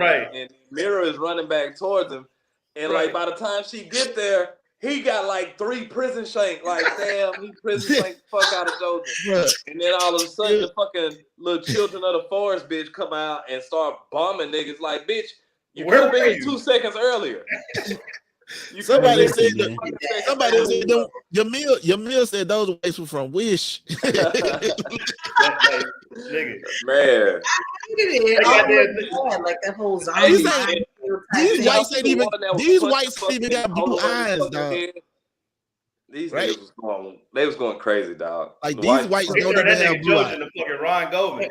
Mira is running back towards him, and like by the time she get there, he got like 3 prison shank. Like damn, he prison shank the fuck out of Jojen. And then all of a sudden, the fucking little children of the forest bitch come out and start bombing niggas. Like bitch, you could have been 2 seconds earlier. Somebody said Yamil said those whites were from Wish. Nigga. Man. Like that whole zombie. These whites ain't even got blue eyes, dog. These niggas was going crazy, dog. Like these whites don't even have blue eyes. The fucking Ron Goldman.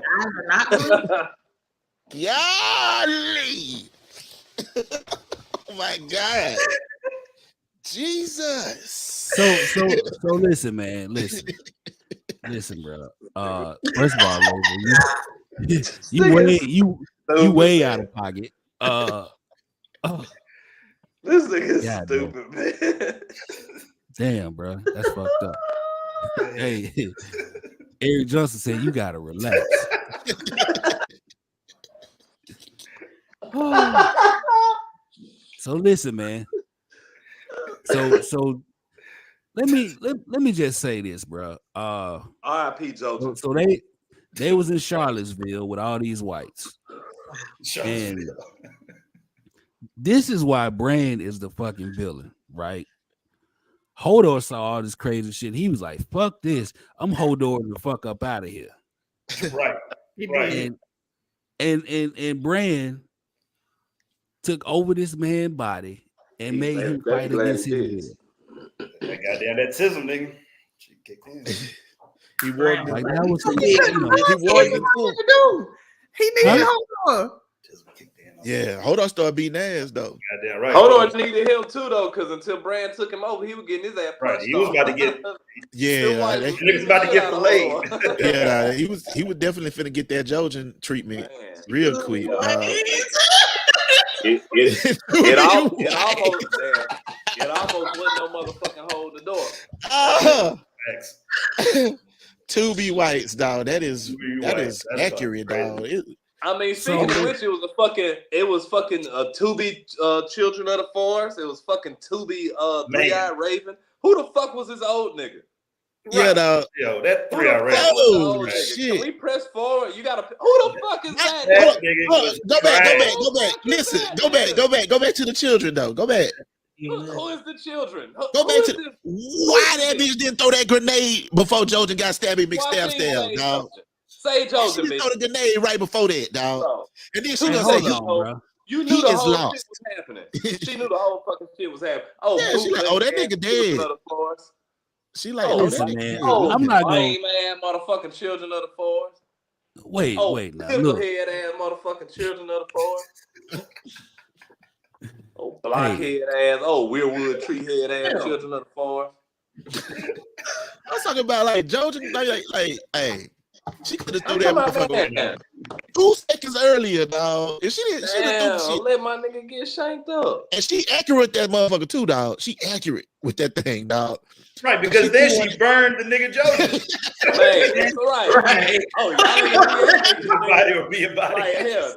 Golly. Oh my God. Jesus. So listen, man. Listen, bro. First of all, you way out of pocket. This nigga stupid, man. Damn, bro. That's fucked up. Hey, Eric Johnson said you gotta relax. So listen, man. So let me just say this, bro. R.I.P. Jojen. So they was in Charlottesville with all these whites. And this is why Bran is the fucking villain, right? Hodor saw all this crazy shit. He was like, "Fuck this! I'm Hodor the fuck up out of here." Right. And Bran took over this man's body and made him fight against his will. That goddamn that tism, nigga. She kicked in. He warned like that was He needed Hodor. Yeah, Hodor started beating ass though. Goddamn right. Hodor needed him too though, because until Bran took him over, he was getting his ass punched. Right, he was about to get. He was about to get filleted. Yeah, he was definitely finna get that Jojen treatment real quick. It almost wasn't no motherfucking hold the door. To be whites, dog. That is accurate, dog. I mean, speaking of which, it was fucking to be children of the forest. It was fucking to be three-eyed raven. Who the fuck was this old nigga? Yeah, dog. Yo, that 3-eyed raven. Oh shit! Can we press forward? You gotta. Who the fuck is that? Go back. Listen, go back to the children though. Go back. Who is the children? Go back to why that bitch didn't throw that grenade before Jojen got stabbed in McStab, dog. Say Jojen, she throw the grenade right before that, dog. Bro. And then she gonna say, "You knew the whole shit was happening." She knew the whole fucking shit was happening. Oh, yeah, she like, oh, that nigga dead. She like, oh, listen, that man. Oh, I'm not going. Man, motherfucking children of the forest. Wait, now look. Head ass motherfucking children of the forest. Oh, blockhead ass. Oh, weirwood tree head ass children of the forest. I'm talking about like Jojen, like, hey, she could have threw that motherfucker 2 seconds earlier, dog. And she didn't. Damn, let my nigga get shanked up. And she accurate that motherfucker too, dog. She accurate with that thing, dog. Right, because then she burned the nigga Jojen. Man, that's right. Oh, y'all body will be a body. Like here,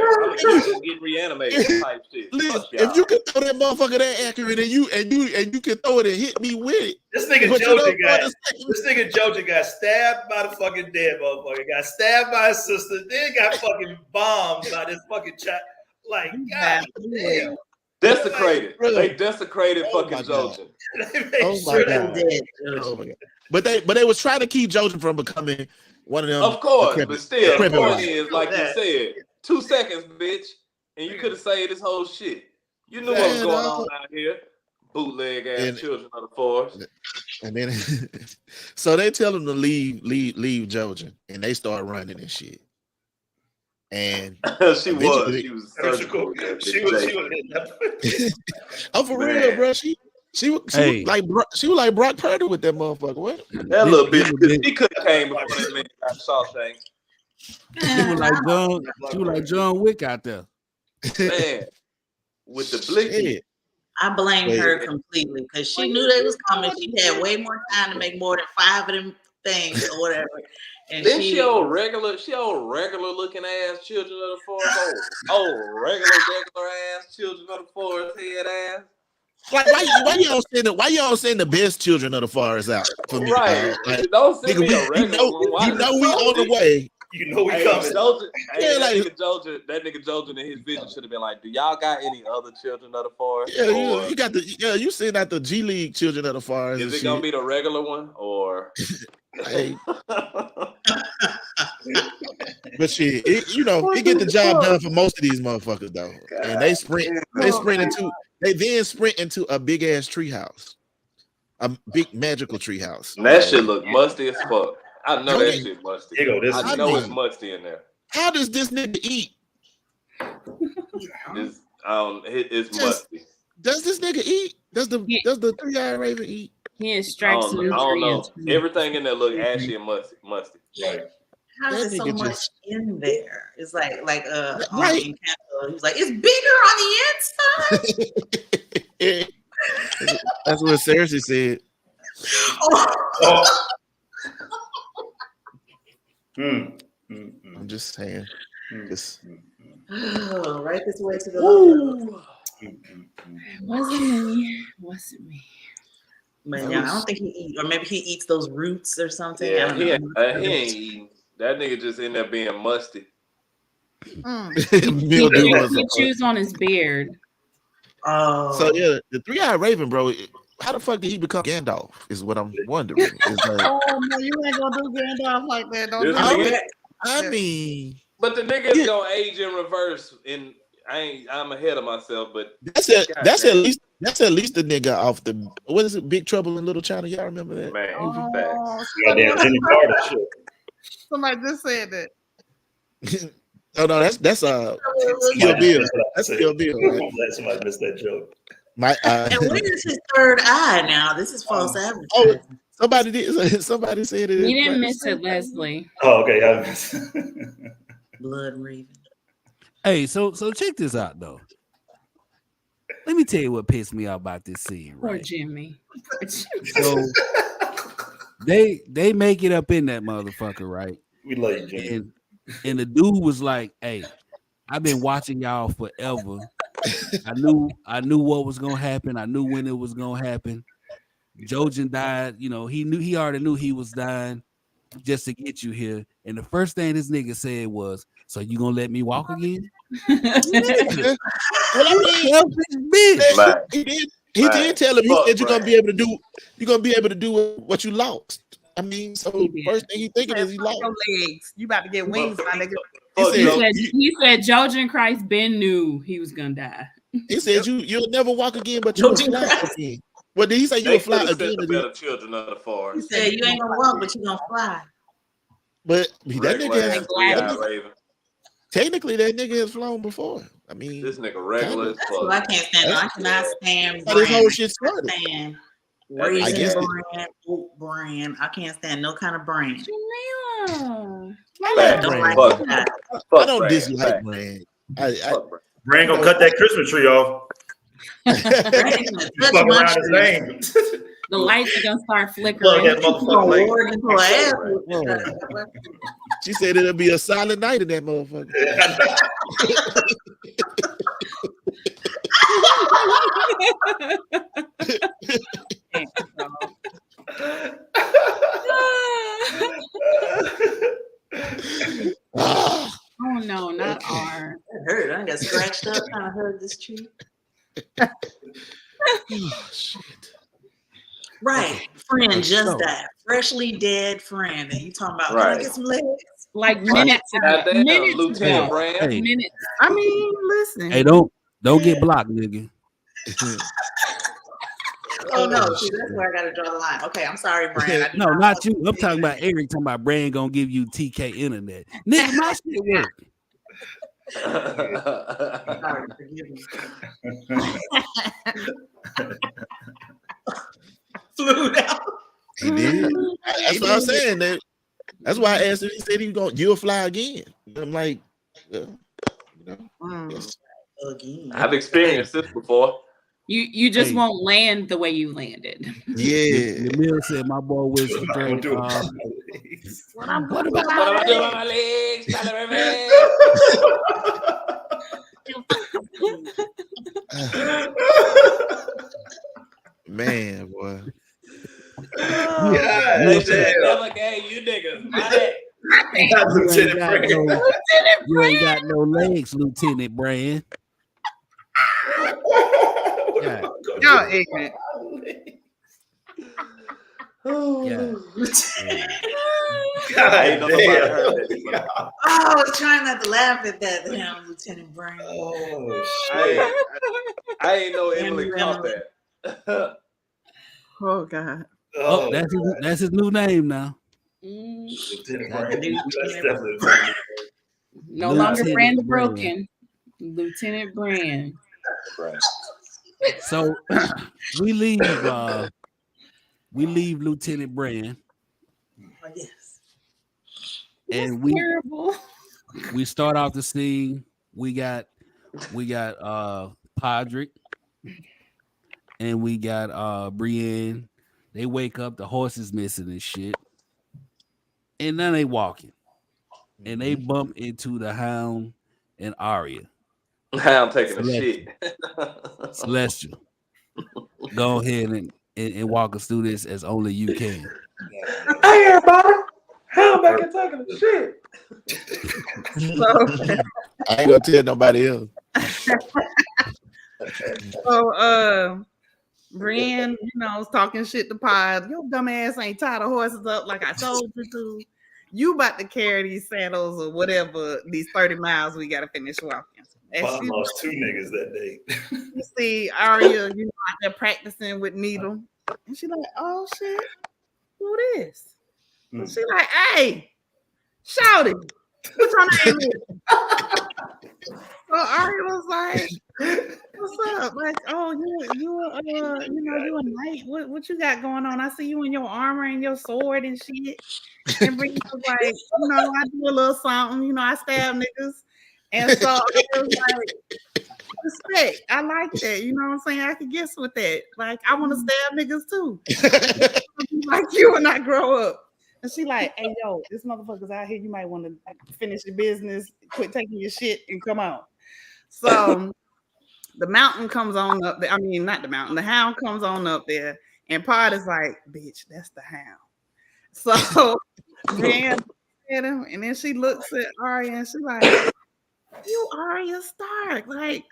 I'm gonna get reanimated type shit. Listen, if you can throw that motherfucker that accurate and you can throw it and hit me with it. This nigga Jojen got stabbed by the fucking dead motherfucker. Got stabbed by his sister. Then got fucking bombed by this fucking child. Like, God damn. Desecrated. They desecrated fucking Jojen. Oh my God. But they was trying to keep Jojen from becoming one of them. Of course, but still, the point is, like you said, 2 seconds, bitch, and you could have saved this whole shit. You knew what was going on out here. Bootleg ass children of the forest. And then, so they tell them to leave Jojen, and they start running and shit. And she was surgical. She was oh, for real, bro. She was like Brock Purdy with that motherfucker. What? That little bitch, he could have came before that man got Shawshank. She was like John Wick out there. Man, with the blinky. I blame her completely because she knew they was coming. She had way more time to make more than 5 of them things or whatever. And then she old regular looking ass children of the forest. Regular ass children of the forest head ass. Like why y'all send the best children of the forest out for me? Right. Like, don't send me a regular one. You know we on the way. You know we coming. That nigga Jojen in his vision should have been like, do y'all got any other children of the forest? Yeah, you send out the G League children of the forest. Is it gonna be the regular one or hey. But shit, it get the job done for most of these motherfuckers though. And they then sprint into a big ass treehouse. A big magical treehouse. That shit look musty as fuck. I know that shit musty. I know it's musty in there. How does this nigga eat? It's musty. Does this nigga eat? Does the 3-eyed raven eat? He extracts I don't know. Everything in there look ashy and musty. Right. How is so much in there? It's like right. He's like, it's bigger on the inside. That's what Cersei said. I'm just saying. Right this way to the Wasn't me. But yeah, I don't think he eats, or maybe he eats those roots or something. Yeah, he ain't eating. That nigga just end up being musty. He chews on his beard. So yeah, the 3-eyed raven, bro. how the fuck did he become Gandalf? Is what I'm wondering. It's like, oh no, you ain't gonna do Gandalf like that. Don't do This it. I mean, But the nigga's gonna age in reverse. And I'm ahead of myself, but that's at least the nigga off the what is it? Big Trouble in Little China. Y'all remember that? man. Goddamn Jimmy Carter shit. Somebody just said that. Oh no, that's Kill Bill. That's Kill Bill. Right? Somebody missed that joke. And where is his third eye now? This is false advertising. Oh, somebody said it. We didn't miss it, Leslie. Oh, okay. Blood Raven. Hey, so check this out though. Let me tell you what pissed me off about this scene. Poor Right? Jimmy. So they make it up in that motherfucker, right? We love you, Jimmy. And the dude was like, "Hey, I've been watching y'all forever. I knew what was gonna happen. I knew when it was gonna happen. Jojen died. You know, he already knew he was dying just to get you here. And the first thing this nigga said was, "So you gonna let me walk again?" Well, I mean, he did tell him. He said you're gonna be able to do what you lost. I mean, so first thing he thinking is he lost. Legs. You about to get wings, my nigga. He said Jojen Christ Ben knew he was gonna die. He said you'll never walk again, but you'll fly again. What did he say? You'll fly again. The better children of the forest. He said you ain't gonna walk, but you gonna fly. But that nigga technically that nigga has flown before. I mean, this nigga regular. That's what I can't stand. I cannot stand Brienne. This whole shit started. Brand. I can't stand no kind of brand. I don't dislike Brand. Brand gonna cut that Christmas tree off. Fuck around his name. The lights are gonna start flickering. She said it'll be a silent night in that motherfucker. Oh no, not R. It hurt. I got scratched up trying to hug this tree. Oh, shit. Right. Friend just died. Freshly dead friend. And you talking about can I get some legs? Like minutes ago. Lieutenant Brand. Minutes. I mean, listen. Hey, don't get blocked, nigga. Oh no, see, that's where I gotta draw the line. Okay, I'm sorry, Brand. No, not you. I'm talking about Eric. Talking about Brand gonna give you TK internet. Nigga, my shit work. Sorry, forgive me. Flew out. He did. That's what I'm saying. That's why I asked him. He said you'll fly again. I'm like, Again. I've experienced this before. You just won't land the way you landed. Yeah. The mill said my boy was straight. What I'm doing with my legs? Man, boy. They said never gave you niggas. You ain't got no legs, Lieutenant Brand. Y'all ignorant. I was trying not to laugh at that, Lieutenant Brand. I ain't know Emily caught that. Oh God. Oh, that's his new name now. No longer Brand the Broken. Lieutenant Brand. Right. So we leave Lieutenant Brand. Oh, yes. And we start off the scene. We got Podrick and we got Brienne. They wake up, the horse is missing and shit. And then they walking. And they bump into the Hound and Arya. Hound taking a shit. Celestial. Go ahead and walk us through this as only you can. Hey everybody. Hound back and taking a shit. I ain't gonna tell nobody else. So Brienne, was talking shit to Pod. Your dumb ass ain't tied the horses up like I told you to. You about to carry these saddles or whatever, these 30 miles we got to finish walking. Pod lost 2 niggas that day. You see Arya, out there practicing with Needle. And she like, oh shit, who this? And she like, hey, shout it. What's your name? So Arya was like, what's up? Like, oh, you a knight. What you got going on? I see you in your armor and your sword and shit. And Brienne was like, I do a little something. I stab niggas. And so I was like, respect. I like that. You know what I'm saying? I could guess with that. Like, I want to stab niggas too. Like you when I grow up. And she like, hey, yo, this motherfucker's out here. You might want to finish your business, quit taking your shit, and come out. So the mountain comes on up there. I mean, not the mountain. The Hound comes on up there. And Pod is like, bitch, that's the Hound. So Brienne at him, and then she looks at Arya, and she's like, you Arya Stark. Like,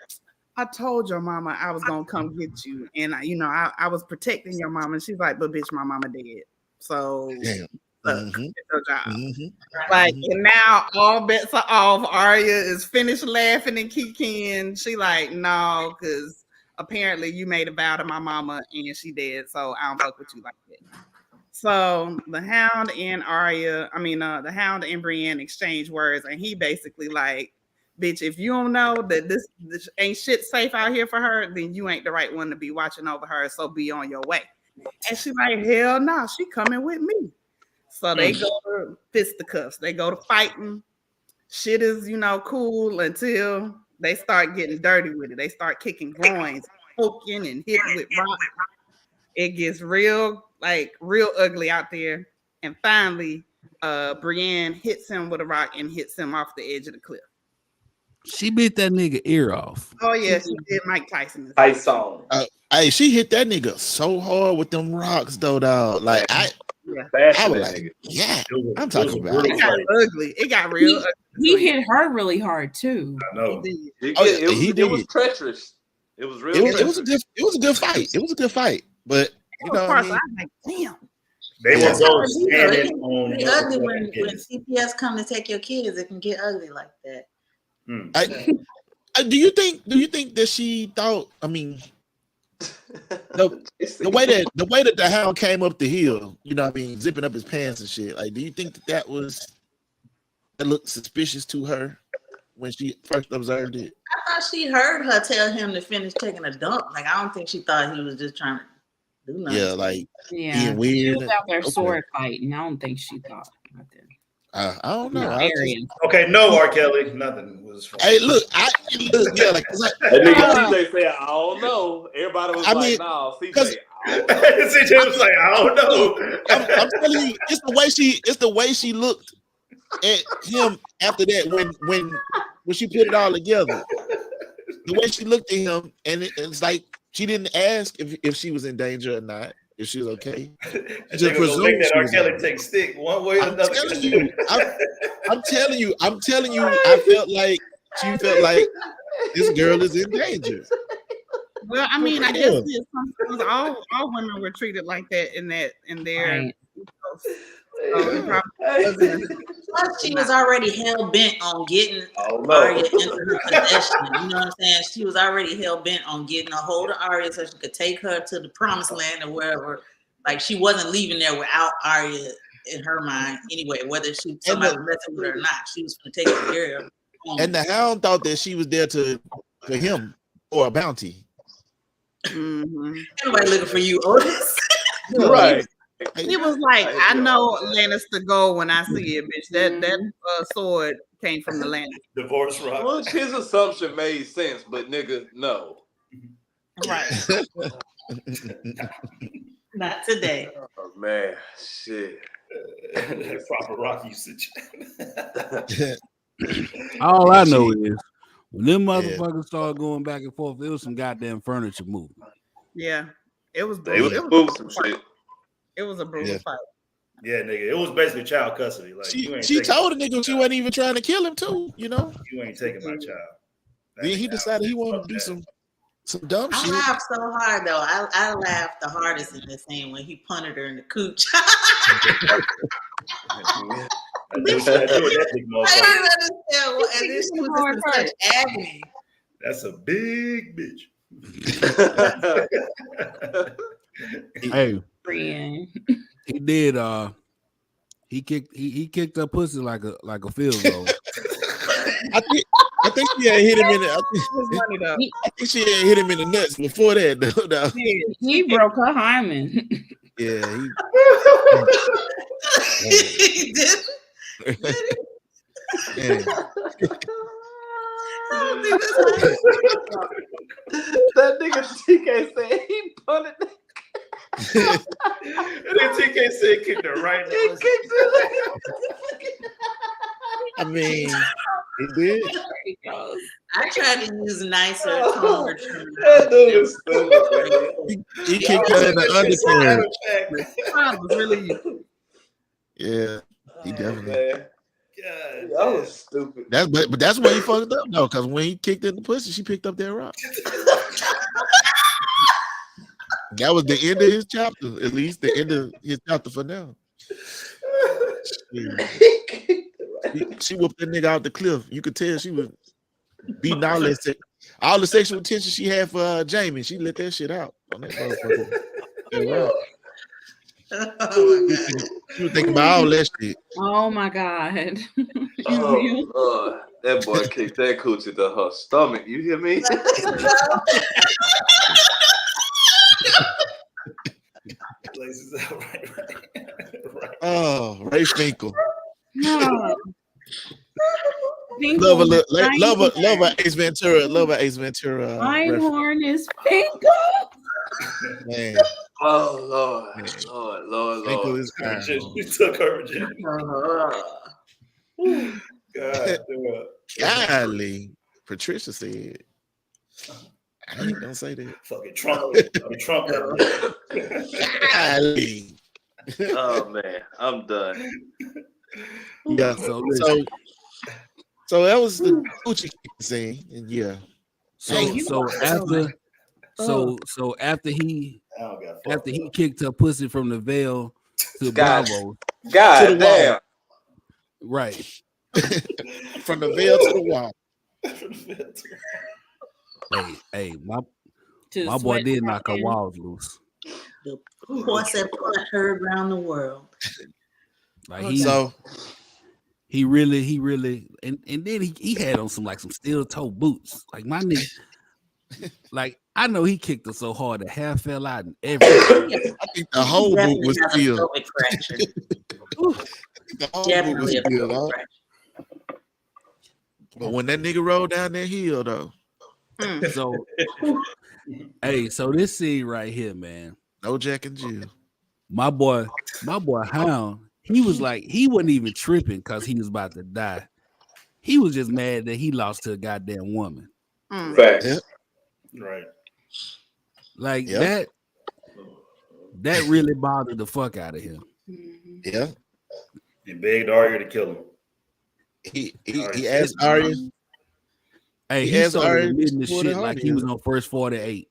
I told your mama I was going to come get you. And, I was protecting your mama. And she's like, but bitch, my mama dead. So... Like, and now all bets are off. Arya is finished laughing and kikiing. She like, no, because apparently you made a vow to my mama and she dead, so I don't fuck with you like that. So the Hound and the Hound and Brienne exchange words, and he basically like, bitch, if you don't know that this ain't shit safe out here for her, then you ain't the right one to be watching over her, so be on your way. And she like, hell no, she coming with me. So they go to fisticuffs. They go to fighting. Shit is, cool until they start getting dirty with it. They start kicking groins, poking and hitting with rocks. It gets real ugly out there. And finally, Brienne hits him with a rock and hits him off the edge of the cliff. She bit that nigga ear off. Oh, yeah, she did Mike Tyson. Hey, she hit that nigga so hard with them rocks, though, dog. Like, I was like, yeah, I'm talking about it. It got ugly. It got real ugly. He hit her really hard, too. I know. It was treacherous. It was real. It was a good fight. It was a good fight. But, I was like, damn. They were both standing on. It's ugly when CPS come to take your kids. It can get ugly like that. Do you think that she thought? I mean, the way that the Hound came up the hill, zipping up his pants and shit. Like, do you think that looked suspicious to her when she first observed it? I thought she heard her tell him to finish taking a dump. Like, I don't think she thought he was just trying to do nothing. Yeah, like being weird. She was out there sword fighting. I don't think she thought nothing. I don't know. Okay, no, R. Kelly, nothing was fun. Hey, look, yeah, like that nigga CJ said, I don't know. Everybody was no, CJ. CJ was like, I don't know. I'm telling you, it's the way she looked at him after that when she put it all together. The way she looked at him, and it's like she didn't ask if she was in danger or not. If she's okay, just presume that R. Kelly takes stick one way or another. I'm telling you. I felt like she felt like this girl is in danger. Well, I mean, I guess all women were treated like that in their. Right. Plus, she was already hell bent on getting Arya into her possession. You know what I'm saying? She was already hell bent on getting a hold of Arya so she could take her to the promised land or wherever. Like, she wasn't leaving there without Arya in her mind anyway, whether somebody was messing with her or not. She was going to take the girl. And the Hound thought that she was there for him or a bounty. Anybody looking for you, Otis? Right. He was like, I know Lannister go when I see it, bitch. That sword came from the Lannister. Divorce rock. Well, his assumption made sense, but nigga, no. Right. Not today. Oh, man, shit. Proper rock usage. All I know is when them motherfuckers started going back and forth, it was some goddamn furniture moving. Yeah, it was. It was some shit. It was a brutal fight. Yeah, nigga. It was basically child custody. Like, she told the nigga she wasn't even trying to kill him too. You ain't taking my child. Then he decided he wanted to do Some dumb shit. I laughed so hard though. I laughed the hardest in the scene when he punted her in the cooch. I didn't understand what, and then she was just in such agony. That's a big bitch. Hey, Brienne. he did. He kicked her pussy like a field goal. I think she had hit him in the. I think she had hit him in the nuts before that. Though. He broke her hymen. Yeah, He did. Yeah. That nigga TK said he punted. And then TK said kicked her right now. He kicked her. I mean, he did. I tried to use nicer, calmer terms. That dude is stupid. He kicked her in the undercarriage. Really, Yeah, he definitely. Man. God, That was stupid. But that's where he fucked up though, because when he kicked in the pussy, she picked up that rock. That was the end of his chapter, at least the end of his chapter for now. She whooped that nigga out the cliff. You could tell she was beating all the sexual attention she had for Jaime. She let that shit out on that motherfucker. Oh my God. She was thinking about all that shit. Oh my God. That boy kicked that coochie to her stomach. You hear me? Places out right. Oh, Ray Finkel. No. Love her, Ace Ventura. Love her, Ace Ventura. Einhorn is Finkel. Man. Oh Lord. Finkel is You took her virginity. God, golly. Patricia said. I ain't gonna say that. Fucking Trump. Golly. Oh man, I'm done. Yeah, so that was the Gucci scene, and yeah. So after he kicked her pussy from the Vale to Bravo. God damn. Right. From the Vale to the wall. Hey, my boy did knock her walls loose. The horse that heard around the world. Like he really and then he had on some steel toe boots. Like my nigga, like I know he kicked her so hard that hair fell out and everything. I think the whole boot was steel. The whole boot was steel, but when that nigga rolled down that hill though. So so this scene right here, man. No Jack and Jill. My boy Hound, he wasn't even tripping because he was about to die. He was just mad that he lost to a goddamn woman. Facts. Yep. Right. Like that really bothered the fuck out of him. Yeah. He begged Arya to kill him. He asked Arya. Hey, he started admitting the shit like he was on first 48.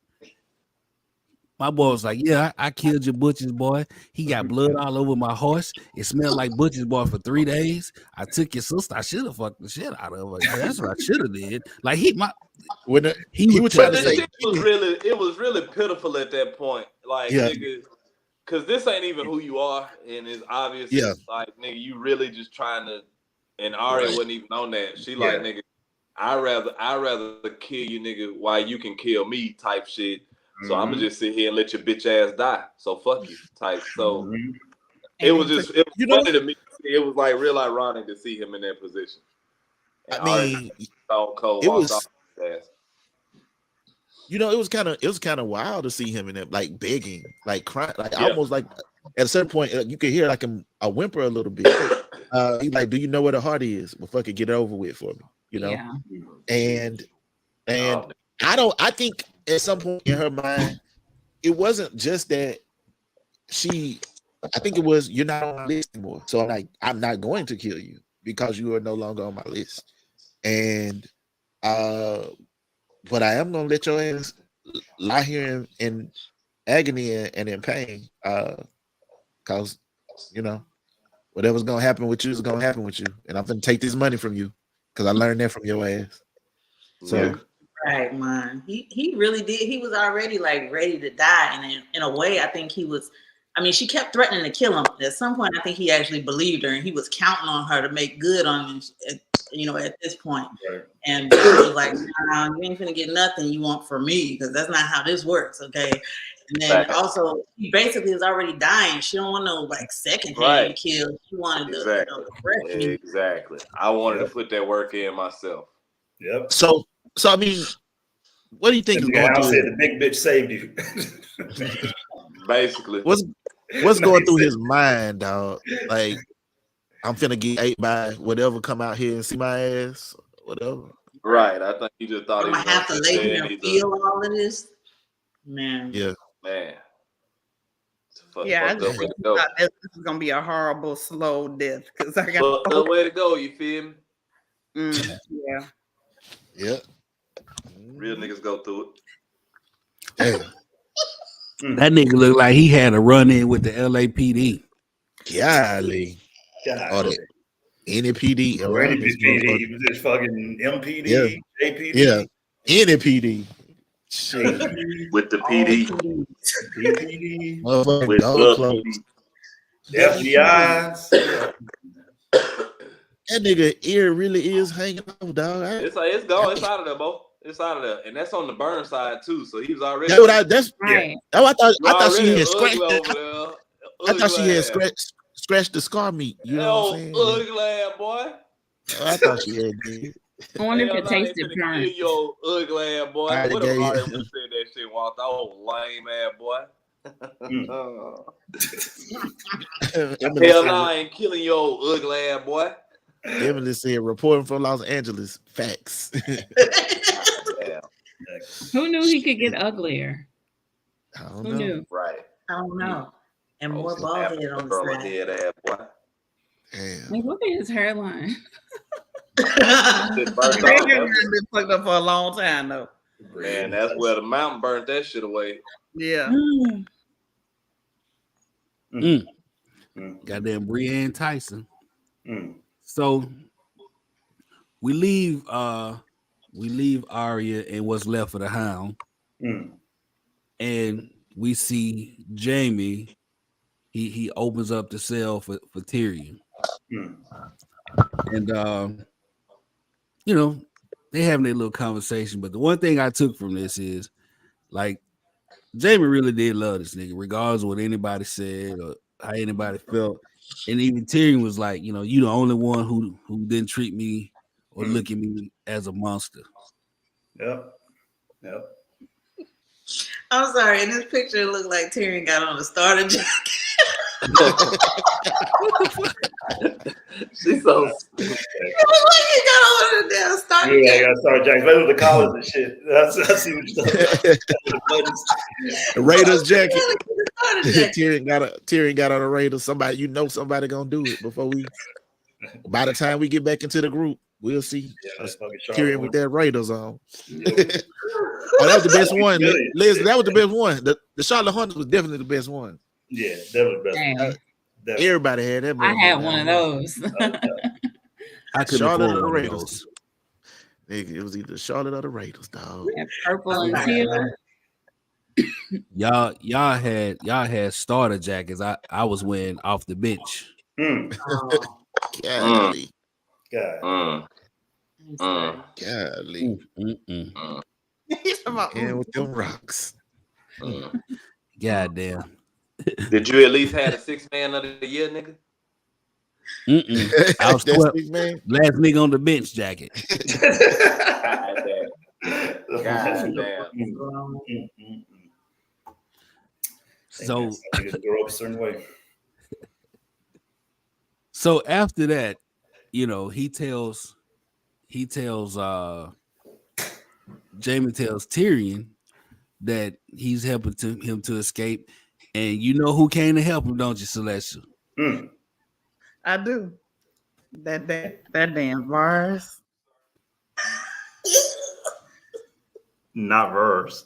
My boy was like, yeah, I killed your butcher's boy. He got blood all over my horse. It smelled like butcher's boy for 3 days. I took your sister. I should have fucked the shit out of her. Yeah, that's what I should have did. Like he was trying to say it was really pitiful at that point. Like nigga, because this ain't even who you are, and it's obvious. Yeah. Like nigga, you really just trying to. And Arya wasn't even on that. She like nigga, I rather kill you, nigga, while you can kill me, type shit. So I'm gonna just sit here and let your bitch ass die. So fuck you, type. So it was funny to me. It was like real ironic to see him in that position. And I mean, it was kind of wild to see him in that, like begging, like crying, like almost like at a certain point you could hear like a whimper a little bit. He's like, "Do you know where the heart is? Well, fuck it, get it over with for me." You know, and I think at some point in her mind, it wasn't just that I think it was, you're not on my list anymore. So I'm not going to kill you because you are no longer on my list. And but I am gonna let your ass lie here in agony and in pain, cause you know whatever's gonna happen with you is gonna happen with you, and I'm gonna take this money from you because I learned that from your ass. So right, man, he really did. He was already like ready to die, and in a way, I think he was. I mean, she kept threatening to kill him. At some point, I think he actually believed her, and he was counting on her to make good on him. At this point. Right. And he was like, "Nah, you ain't finna get nothing you want from me because that's not how this works, okay?" And then also, he basically is already dying. She don't want no like secondhand kill. She wanted to exactly. I wanted to put that work in myself. Yep. So I mean, what do you think is going through? Said the big bitch saved you. Basically, what's going through his mind, dog? Like, I'm finna get ate by whatever come out here and see my ass, whatever. Right. I think he just thought I'm gonna have to lay here and feel all of this, man. Yeah, man. I just thought this is gonna be a horrible, slow death because I got the way to go. You feel me? Yeah. Real niggas go through it. Damn. That nigga looked like he had a run in with the LAPD. Golly. Or the NPD. Or any PD. Was this fucking MPD? JPD? Yeah. NPD. Shit. With the PD. PPD. With the FBI's. That nigga ear really is hanging off, dog. It's gone. It's out of there, Bo. It's out of there, and that's on the burn side too. So he was already. That's right. I thought she had scratched. I thought she had scratched the scar meat. You know what I'm saying? Ugly ass boy. I thought she had. I wonder if it tasted burnt. Your ugly ass boy. What if Arya would have said that shit? Walked out, lame ass boy. Hell no, I ain't killing your ugly ass boy. Emily said, reporting from Los Angeles. Facts. Who knew he could get uglier? Who knew? Right. I don't know. And more bald head on the side. Head, boy. Like, look at his hairline. Been fucked up for a long time though. Man, that's where the mountain burnt that shit away. Yeah. Goddamn Brienne Tyson. So we leave Arya and what's left of the Hound. And we see Jaime. He opens up the cell for Tyrion. And they having their little conversation. But the one thing I took from this is like Jaime really did love this nigga, regardless of what anybody said or how anybody felt. And even Tyrion was like, you the only one who didn't treat me or look at me as a monster. Yep. I'm sorry. In this picture, it looked like Tyrion got on a starter jacket. She's so stupid. He got on a damn starter jacket. Yeah, I got starter jacket. Play with the collars and shit. I see what you're talking about. The Raiders jacket. Tyrion got on a Raiders. Somebody gonna do it by the time we get back into the group, we'll see. Tyrion with that Raiders on. Oh, that was the best one. Liz, that was the best one. The Charlotte Hunters was definitely the best one. Yeah, that was the best. Everybody had that. I had one of those. I could Charlotte or the Raiders. It was either Charlotte or the Raiders, dog. Yeah, purple and teal. Y'all had starter jackets. I was wearing off the bench. Golly. Golly. And with them rocks. Goddamn. Did you at least have a 6-man of the year, nigga? I was 12, last nigga on the bench jacket. God damn. So grow up a certain way. So after that, he tells Jaime tells Tyrion that he's helping him to escape. And you know who came to help him, don't you, Celestial? I do. That damn Varys. Not Varys.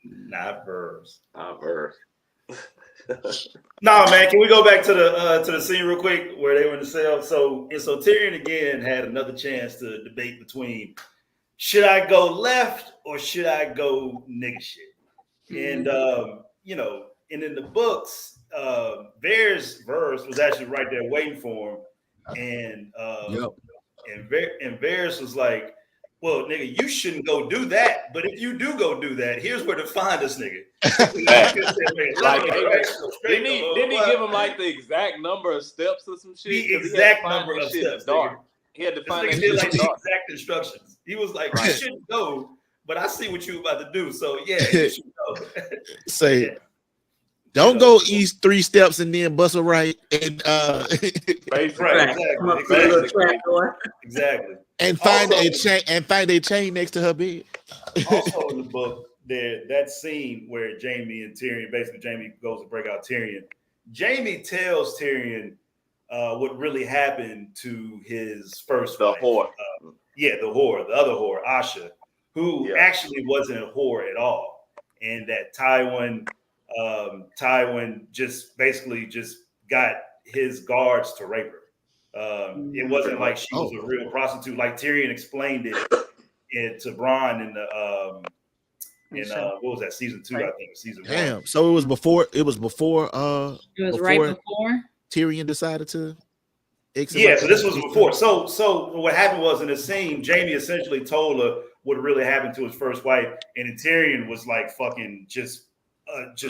Not verbs. Not verbs. No, man. Can we go back to the scene real quick where they were in the cell? So Tyrion again had another chance to debate between should I go left or should I go nigga shit? And you know, and in the books, Varys' verse was actually right there waiting for him, and and Varys was like, "Well, nigga, you shouldn't go do that. But if you do go do that, here's where to find us, nigga." Didn't he give him like the exact number of steps or some shit? The exact number of steps. Dark. He had to find that like the exact instructions. He was like, "You shouldn't go, but I see what you about to do. So yeah, you should go." Say, don't go east 3 steps and then bust a right and exactly. And find a chain next to her bed. Also in the book, that scene where Jaime goes to break out Tyrion. Jaime tells Tyrion what really happened to his first wife. Whore. The other whore, Asha, who actually wasn't a whore at all, and that Tywin just basically got his guards to rape her. It wasn't like she was a real prostitute, like Tyrion explained it to Bran in the what was that, season 2? I think season 1. Damn. So it was before. It was right before Tyrion decided to. Yeah, so this was before. So what happened was in the scene, Jaime essentially told her what really happened to his first wife, and then Tyrion was like fucking just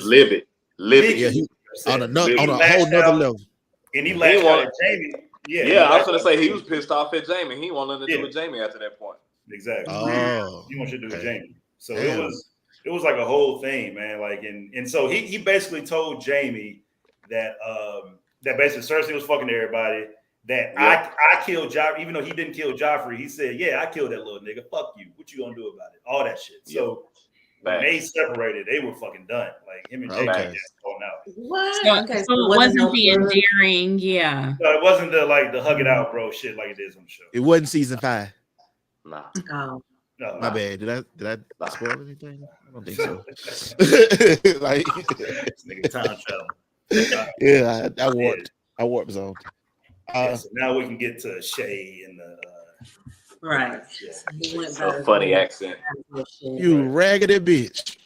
live it. Yeah, on a whole nother level. And he lashed out at Jaime. Yeah, I was gonna say he was pissed off at Jaime. He wanted to do with Jaime after that point. Exactly. Oh, he wanted to do with Jaime. So it was like a whole thing, man. Like and so he basically told Jaime that that basically Cersei was fucking everybody. That I killed Joffrey, even though he didn't kill Joffrey. He said, "Yeah, I killed that little nigga. Fuck you. What you gonna do about it? All that shit." So when they separated, they were fucking done. Like him and Jaime just going out. What? So it wasn't the endearing, No, it wasn't the hug it out, bro shit like it is on the show. It wasn't season 5. No. No, my bad. Did I spoil anything? I don't think so. Like this nigga time travel. Yeah, I warped zone. So now we can get to Shae and the right. Yeah. A funny accent. You raggedy bitch.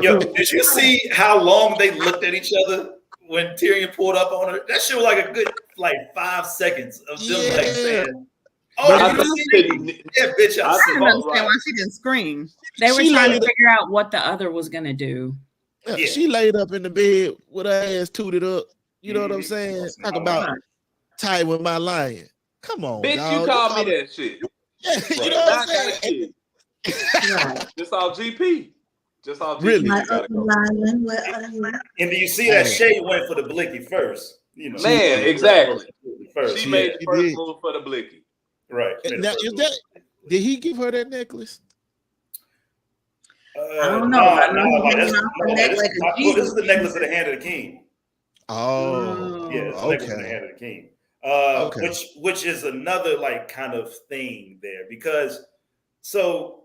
Yo, did you see how long they looked at each other when Tyrion pulled up on her? That shit was like a good 5 seconds of them like saying, "Oh, bitch!" I don't understand why she didn't scream. They were trying to figure out what the other was gonna do. Yeah. She laid up in the bed with her ass tooted up. You know what I'm saying? Talk about Tywin my lion. Come on, bitch, dog. You called me that shit. You know what I'm saying? Just all GP. Just all GP. Really? And do you see that Shae went for the blicky first? You know, man, exactly. First. She made the first move for the blicky. Right. Now, did he give her that necklace? I don't know. This is the necklace of the hand of the king. Oh, yeah, it's the necklace of the hand of the king. Which is another kind of thing there, because so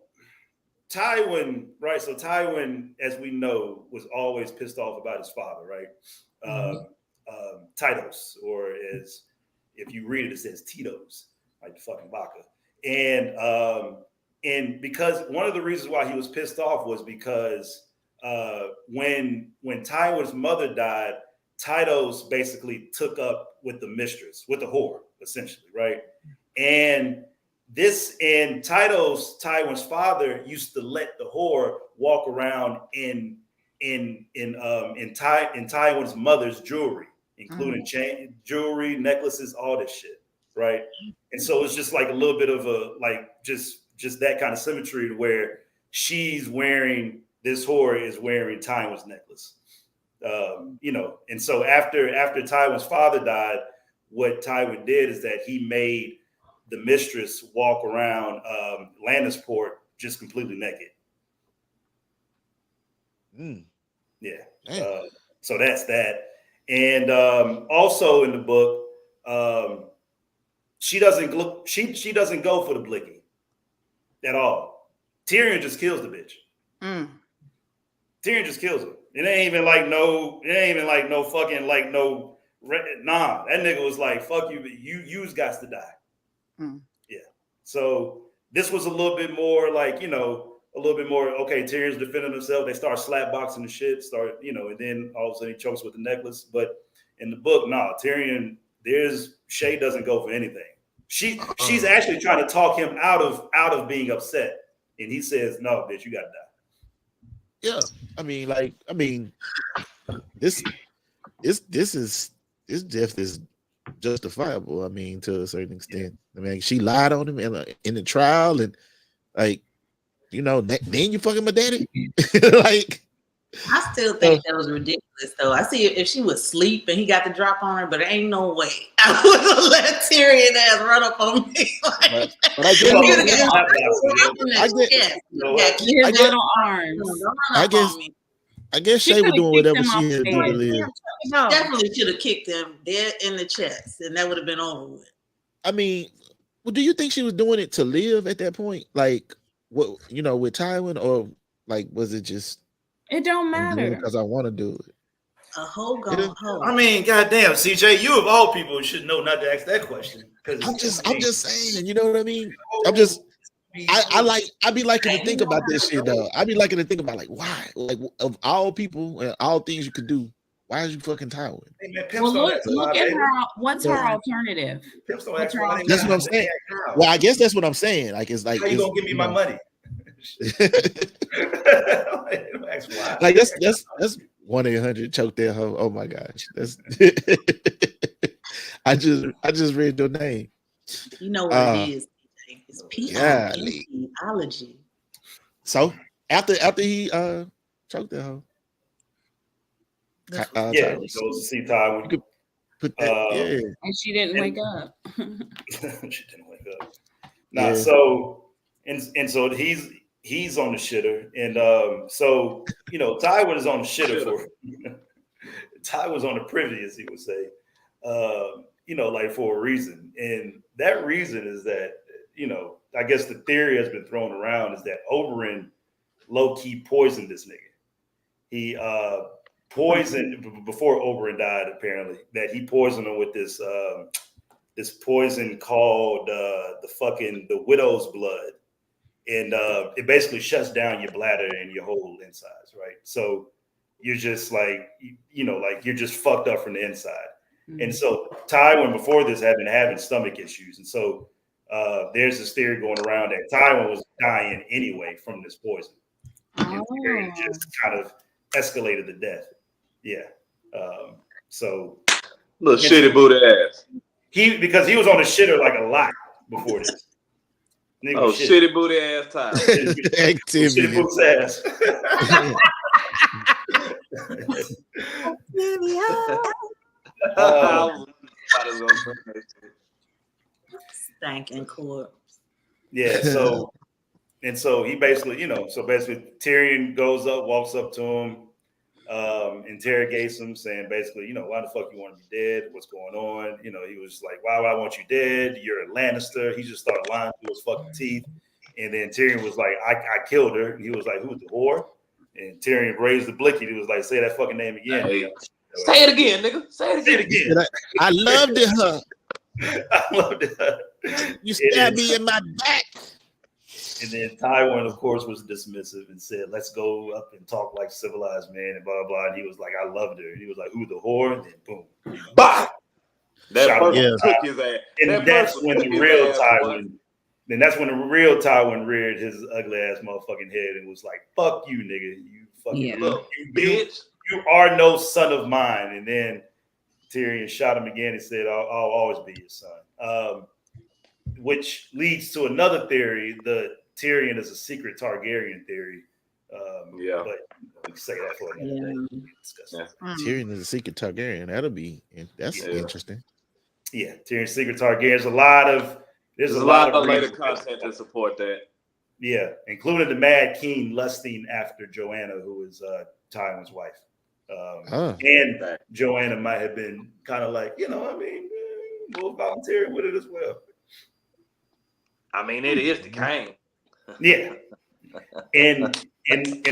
Tywin, right? So Tywin, as we know, was always pissed off about his father, right? Titos, or as if you read it, it says Tito's, like fucking Baka. And because one of the reasons why he was pissed off was because when Tywin's mother died, Titos basically took up with the mistress, with the whore, essentially, right? And Tywin's father used to let the whore walk around in Tywin's mother's jewelry, including chain, jewelry, necklaces, all this shit, right? And so it's just like a little bit of a just that kind of symmetry to where this whore is wearing Tywin's necklace. And so after Tywin's father died, what Tywin did is that he made the mistress walk around Lannisport just completely naked. Yeah. So that's that. And also in the book, she doesn't go for the blicky at all. Tyrion just kills the bitch. Tyrion just kills her. It ain't even like no fucking like no. Nah, that nigga was like, "Fuck you, but you's got to die." Yeah. So this was a little bit more like, a little bit more. Okay, Tyrion's defending himself. They start slap boxing the shit. And then all of a sudden he chokes with the necklace. But in the book, nah, Tyrion. Shae doesn't go for anything. She's actually trying to talk him out of being upset, and he says, "No, bitch, you gotta die." Yeah, this death is justifiable. I mean, to a certain extent. I mean, she lied on him in the trial, and then you fucking my daddy. Like, I still think that was ridiculous, though. I see if she was asleep and he got the drop on her, but there ain't no way I would have let Tyrion ass run up on me. Like, but I guess Shae was doing whatever she had to do to live. Definitely should have kicked him dead in the chest, and that would have been over with. I mean, do you think she was doing it to live at that point? Like, what with Tywin, or like was it just? It don't matter because I want to do it. A hoe gone hoe. I mean, goddamn, CJ, you of all people should know not to ask that question. I'm just saying, you know what I mean? I be liking to think about this shit, though. I be liking to think about like why, like of all people and all things you could do, why is you fucking Tywin? Hey, man, well, look at her. What's her alternative? That's what I'm saying. Well, I guess that's what I'm saying. Like, it's like, how you gonna give me my money? Like that's 1-800 choke that hoe. Oh my gosh, that's I just read your name. You know what it is? It's P-I-N-T-ology. So after he choked that hoe, he goes to see Tywin. You could put that, and she didn't wake up. She didn't wake up. Nah, so and so he's on the shitter, and so Tywin is on the shitter for Tywin's on the privy, as he would say, like for a reason, and that reason is that I guess the theory has been thrown around is that Oberyn low key poisoned this nigga. He poisoned before Oberyn died. Apparently, that he poisoned him with this poison called the widow's blood. And it basically shuts down your bladder and your whole insides, right? So you're just like, you're just fucked up from the inside. Mm-hmm. And so Tywin before this had been having stomach issues. And so there's this theory going around that Tywin was dying anyway from this poison. And it just kind of escalated to death. Yeah. So little shitty booty ass. Because he was on the shitter like a lot before this. Nigga, shitty booty ass time. Shitty booty ass. Stinking corpse. Yeah, so he basically, Tyrion goes up, walks up to him, interrogates him, saying basically, why the fuck you want to be dead? What's going on? He was like, why would I want you dead? You're a Lannister. He just started lying through his fucking teeth. And then Tyrion was like, I killed her. And he was like, who's the whore? And Tyrion raised the blicky. He was like, say that fucking name again. Hey, say it again, nigga. Say it again. I loved it, huh? I loved it. You stabbed me in my back. And then Tywin, of course, was dismissive and said, let's go up and talk like civilized men and blah, blah. And he was like, I loved her. And he was like, who the whore? And then boom. Bah! That person took his ass. And that's when the real Tywin, then that's when the real Tywin reared his ugly ass motherfucking head and was like, fuck you, nigga. You fucking look, you bitch. You are no son of mine. And then Tyrion shot him again and said, I'll always be your son. Which leads to another theory, the Tyrion is a secret Targaryen theory. But we can say that for another day. Tyrion is a secret Targaryen. That's interesting. Yeah, Tyrion's secret Targaryen. There's a lot of later content to support that. Yeah, including the Mad King lusting after Joanna, who is Tywin's wife. And Joanna might have been kind of like, more volunteering with it as well. I mean, it is the king. Yeah. And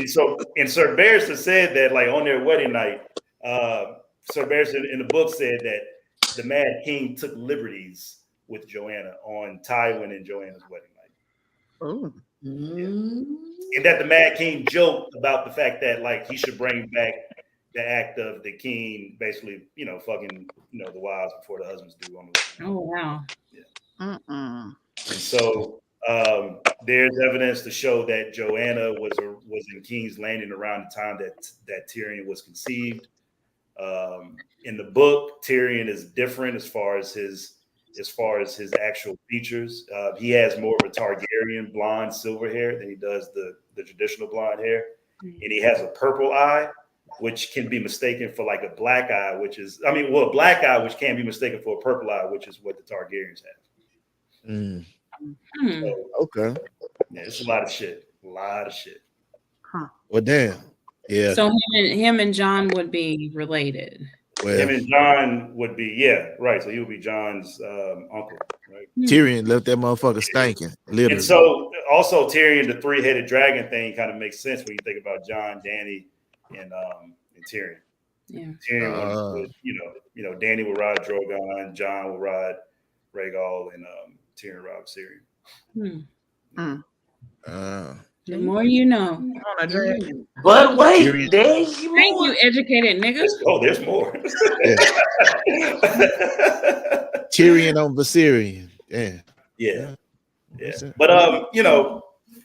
so Sir Barristan said that, like, on their wedding night, Sir Barristan in the book said that the Mad King took liberties with Joanna on Tywin and Joanna's wedding night. Oh. Yeah. And that the Mad King joked about the fact that, like, he should bring back the act of the king basically, fucking, the wives before the husbands do on the wedding night. Oh, wow. Yeah. And so there's evidence to show that Joanna was in King's Landing around the time that Tyrion was conceived. In the book, Tyrion is different as far as his actual features. He has more of a Targaryen blonde silver hair than he does the traditional blonde hair, and he has a purple eye, which can be mistaken for like a black eye, a black eye, which can be mistaken for a purple eye, which is what the Targaryens have. So, Okay. Yeah, it's a lot of shit. Huh. Well, damn. Yeah. So him and Jon would be related. Well, him and Jon would be, right. So he would be Jon's uncle, right? Tyrion left that motherfucker stinking. Literally. And so also Tyrion, the three-headed dragon thing kind of makes sense when you think about Jon, Dany, and Tyrion. Yeah. Tyrion would Dany would ride Drogon, Jon would ride Rhaegal, and Tyrion would ride Tyrion. The more you know. But wait, Thank you, educated niggas. There's more. Tyrion on Viserion. Yeah. But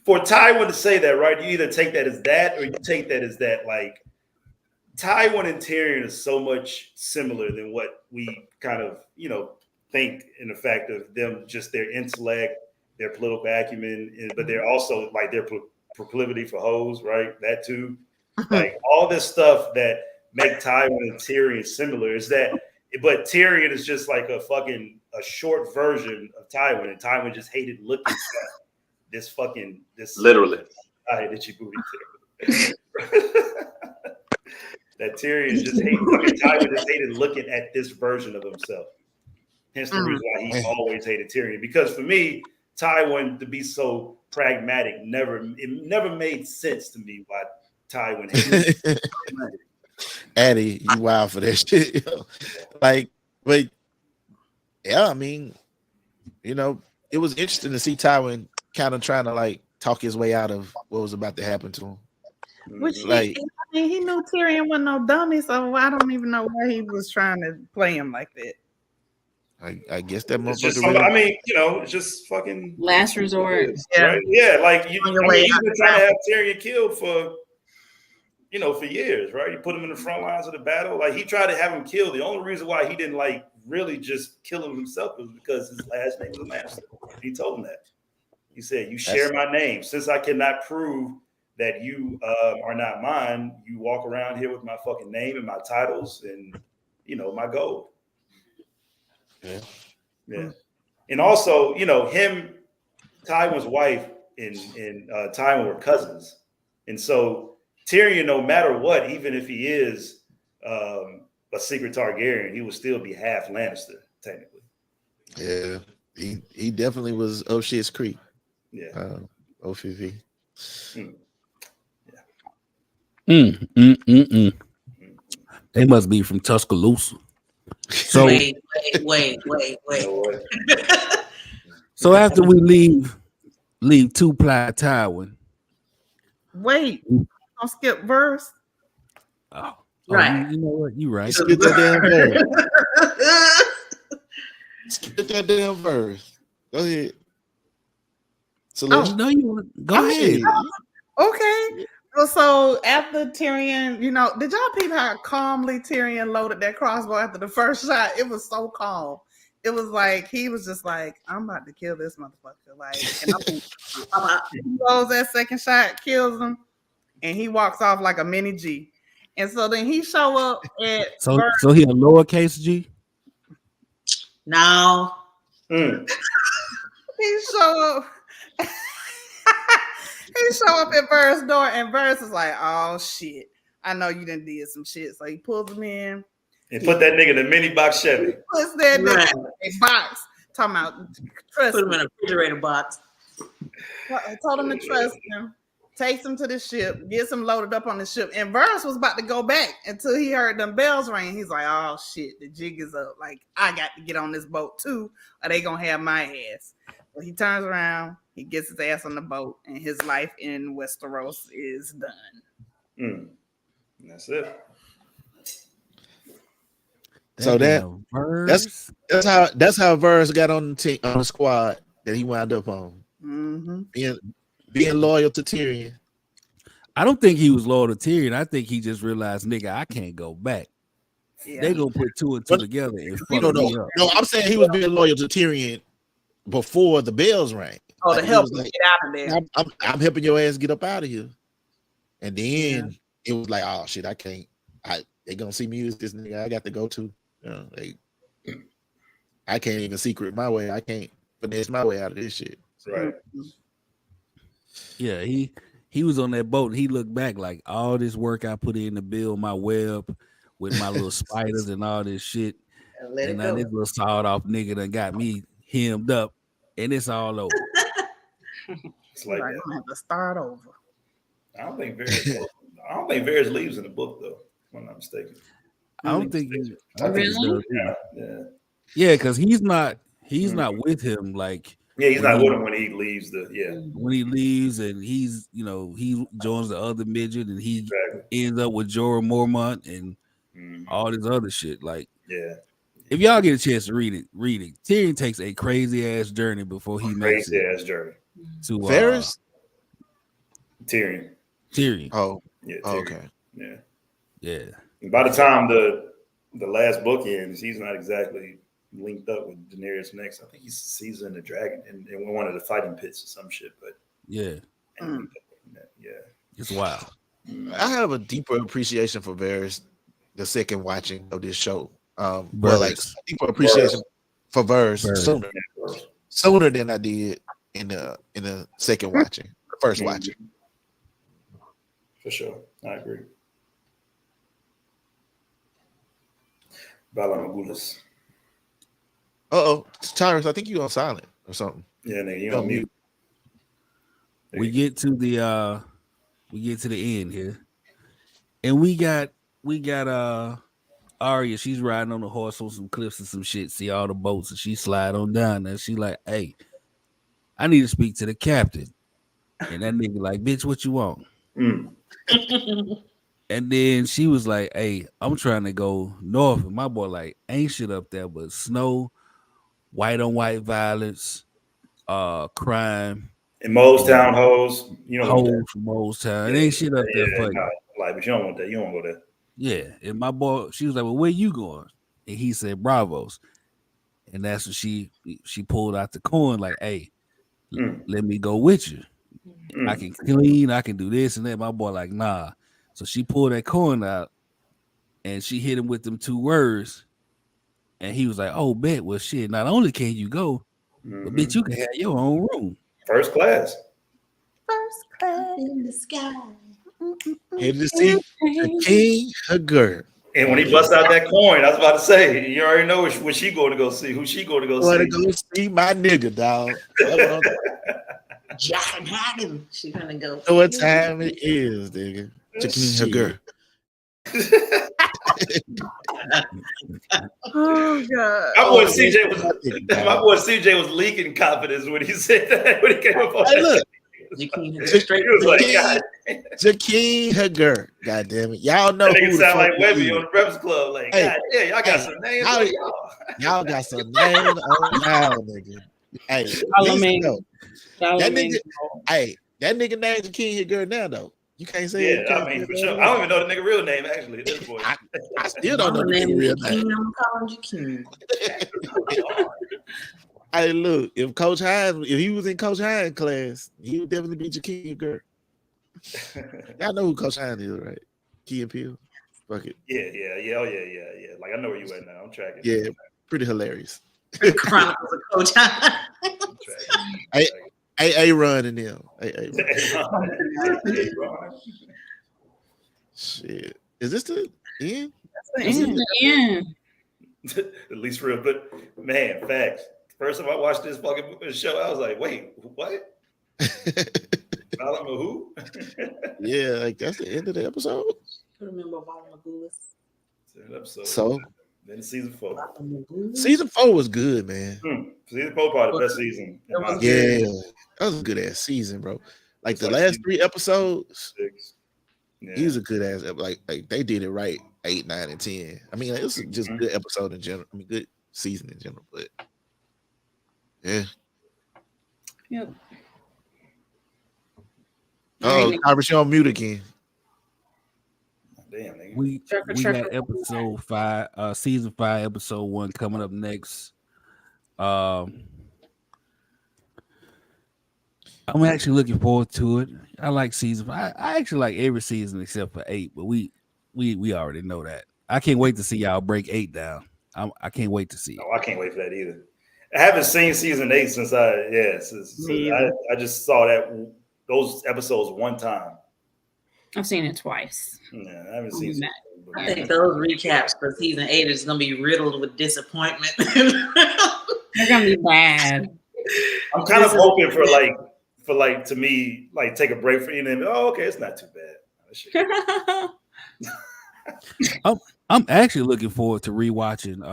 for Tywin to say that, right? You either take that as that, or you take that as that, like, Tywin and Tyrion is so much similar than what we kind of, think in the fact of them, just their intellect, their political acumen, but they're also like their proclivity for hoes, right? That too. Like all this stuff that make Tywin and Tyrion similar is that, but Tyrion is just like a short version of Tywin, and Tywin just hated looking at this literally that you booty that Tyrion just hated. Tywin just hated looking at this version of himself. Hence the reason why he always hated Tyrion. Because for me, Tywin, to be so pragmatic, it never made sense to me why Tywin hated Addie, you wild for that shit. Like, but yeah, I mean, it was interesting to see Tywin kind of trying to like talk his way out of what was about to happen to him. Which he knew Tyrion wasn't no dummy, so I don't even know why he was trying to play him like that. I guess that motherfucker. It's just fucking last resort. Right? Yeah, like he's been trying to have Tyrion killed for years, right? He put him in the front lines of the battle. Like he tried to have him killed. The only reason why he didn't like really just kill him himself was because his last name was Lannister. He told him that. He said, "You share my name. Since I cannot prove that you are not mine, you walk around here with my fucking name and my titles and my gold." Yeah. And also, Tywin's wife and Tywin were cousins. And so Tyrion, no matter what, even if he is a secret Targaryen, he would still be half Lannister, technically. Yeah. He definitely was O'Shit's Creek. Yeah. OVV. They must be from Tuscaloosa. So wait. So after we leave two-ply Tywin. Wait, don't skip verse. Right. You know what? You right. Skip that damn verse. Skip that damn verse. Go ahead. So you know you want to go ahead. Okay. Well, so after Tyrion, did y'all peep how calmly Tyrion loaded that crossbow after the first shot? It was so calm. It was like he was just like, "I'm about to kill this motherfucker." Like, and he blows that second shot, kills him, and he walks off like a mini G. And so then he show up at so he a lowercase G. No, he show up. He show up at Burr's door, and Burr's is like, "Oh shit, I know you done did some shit." So he pulls him in and put that nigga in a mini box Chevy. Puts that nigga in a box. Talking about put him in a refrigerator box. I told him to trust him. Takes him to the ship, gets him loaded up on the ship. And Varys was about to go back until he heard them bells ring. He's like, oh shit, the jig is up. Like, I got to get on this boat too, or they gonna have my ass. But he turns around, he gets his ass on the boat, and his life in Westeros is done. That's it. So that's how Varys got on the team, on the squad that he wound up on. Being loyal to Tyrion. I don't think he was loyal to Tyrion. I think he just realized, nigga, I can't go back. Yeah. They gonna put two and two together and fuck me up. No, I'm saying he was being loyal to Tyrion before the bells rang. Oh, to help him get out of there. I'm helping your ass get up out of here. And then it was like, oh shit, I can't. They gonna see me use this nigga. I got to go to. I can't even secret my way. I can't finesse my way out of this shit. Right. Yeah, he was on that boat and he looked back like all this work I put in to build my web with my little spiders and all this shit. And now this little sawed off nigga done got me hemmed up and it's all over. It's like I'm gonna have to start over. I don't think Varys leaves in the book though, if I'm not mistaken. I don't think he really? Yeah, because he's not with him like. Yeah, he's not with him when he leaves when he leaves and he's he joins the other midget and he ends up with Jorah Mormont and all this other shit. Like, if y'all get a chance to read it. Tyrion takes a crazy ass journey before he makes it. Journey to Varys. Tyrion. Oh, yeah. Tyrion. Okay. Yeah. And by the time the last book ends, he's not exactly linked up with Daenerys next. I think he's seasoned the dragon in one of the fighting pits or some shit. But it's wild. I have a deeper appreciation for Varys the second watching of this show. Deeper appreciation for Varys sooner than I did in the second watching, the first watching. For sure, I agree. Balamagulis. Tyrus, I think you on silent or something. Yeah, nigga, you on mute. We get to the end here, and we got Arya. She's riding on the horse on some cliffs and some shit. See all the boats, and she slide on down there. She like, hey, I need to speak to the captain. And that nigga like, bitch, what you want? And then she was like, hey, I'm trying to go north. And my boy like, ain't shit up there but snow, white on white violence, crime. In Molestown, hoes. Hoes from Molestown. It ain't shit up there for you. Like, but you don't want that. You don't go there. Yeah. And my boy, she was like, well, where you going? And he said, Bravos. And that's when she pulled out the coin, like, hey, let me go with you. I can clean, I can do this and that. My boy like, nah. So she pulled that coin out and she hit him with them two words. And he was like, oh, bet. Well, shit, not only can you go, but bitch, you can have your own room. First class. First class in the sky. Headed to see the king, her girl. And when he busts out that coin, I was about to say, you already know what she going to go see. Who she going to go see? I'm going to go see my nigga, dog. Jack and Hagen. She gonna go. Know what time it is, nigga. Chicken her girl. Oh god. My boy CJ was leaking confidence when he said that when he came up on hey, look. Jakeem her girl. God damn it. Y'all know who sound like Webby on the Breakfast Club. Like, hey, God, yeah, y'all got some names on y'all. Y'all got some names on y'all, nigga. Hey, that nigga named Jakeem her girl now, though. You can't say it. I mean, for sure. I don't even know the nigga real name, actually, at this point. I still don't know the nigga real name. I'm calling Jakeem. Hey, look, if he was in Coach Hines' class, he would definitely be Jakeem girl. Y'all know who Coach Hines is, right? Key and Peele. Fuck it. Yeah. Oh, yeah. Like, I know where you at now. I'm tracking. Yeah, pretty hilarious. Chronicles of Coach Hines. A run in them. Shit. Is this the end? This is the end. At least for real. But man, facts. First time I watched this fucking show, I was like, wait, what? Vala who? Yeah, like that's the end of the episode. I remember Vala Magoulas. So then season 4. Season 4 was good, man. Season 4 probably the best season. Yeah, that was a good ass season, bro. Like the last 3 episodes, 6. Yeah. He's a good ass. Like they did it right. 8, 9, and 10. I mean, like, it was just a good episode in general. I mean, good season in general. But yeah. Yep. Oh, Irish on mute again. Damn, nigga. We got episode 5, season 5, episode 1 coming up next. I'm actually looking forward to it. I like season 5. I actually like every season except for 8, but we already know that. I can't wait to see y'all break 8 down. I can't wait to see it. No, I can't wait for that either. I haven't seen season 8 since I just saw those episodes one time. I've seen it twice. Yeah, I haven't seen it. I think those recaps for season 8 is gonna be riddled with disappointment. They're gonna be bad. I'm kind of hoping for to me, like take a break for you and okay, it's not too bad. I'm actually looking forward to rewatching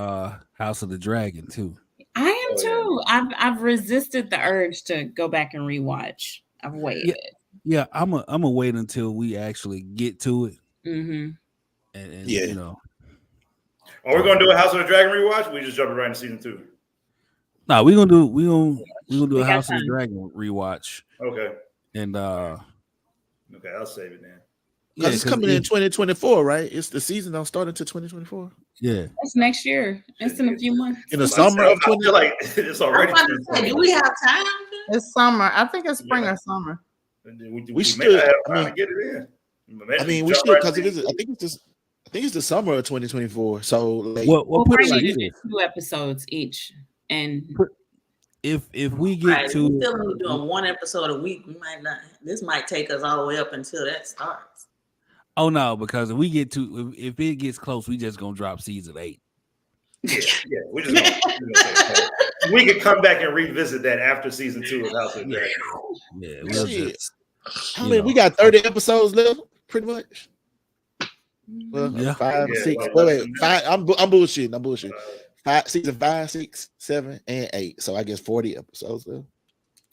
House of the Dragon too. I am too. I've resisted the urge to go back and rewatch. I've waited. Yeah, I'm gonna wait until we actually get to it. Mm-hmm. And you know, are we gonna do a House of the Dragon rewatch? Or we just jumping right into season 2. No, we're gonna do a House of the Dragon rewatch. Okay. And okay, I'll save it then. Yeah, it's coming in 2024, right? It's the season don't start until 2024. Yeah, that's next year. It's in a few months. In the summer of 20. I feel like it's already. Do we have time? It's summer. I think it's spring or summer. We should have time to get it in. I mean, we should because I think it's the summer of 2024. So like, we'll put it like this. 2 episodes each, and if we get to still only doing 1 episode a week, we might not. This might take us all the way up until that starts. Oh no, because if we get to if it gets close, we just gonna drop season 8. Yeah, we just gonna we could come back and revisit that after season 2 of House of the Dragon. Yeah, we'll just. I mean, we got 30 episodes left, pretty much. Well, yeah. 5, 6. Wait, 5. I'm bullshitting. 5, season 5, 6, 7, and 8. So I guess 40 episodes left.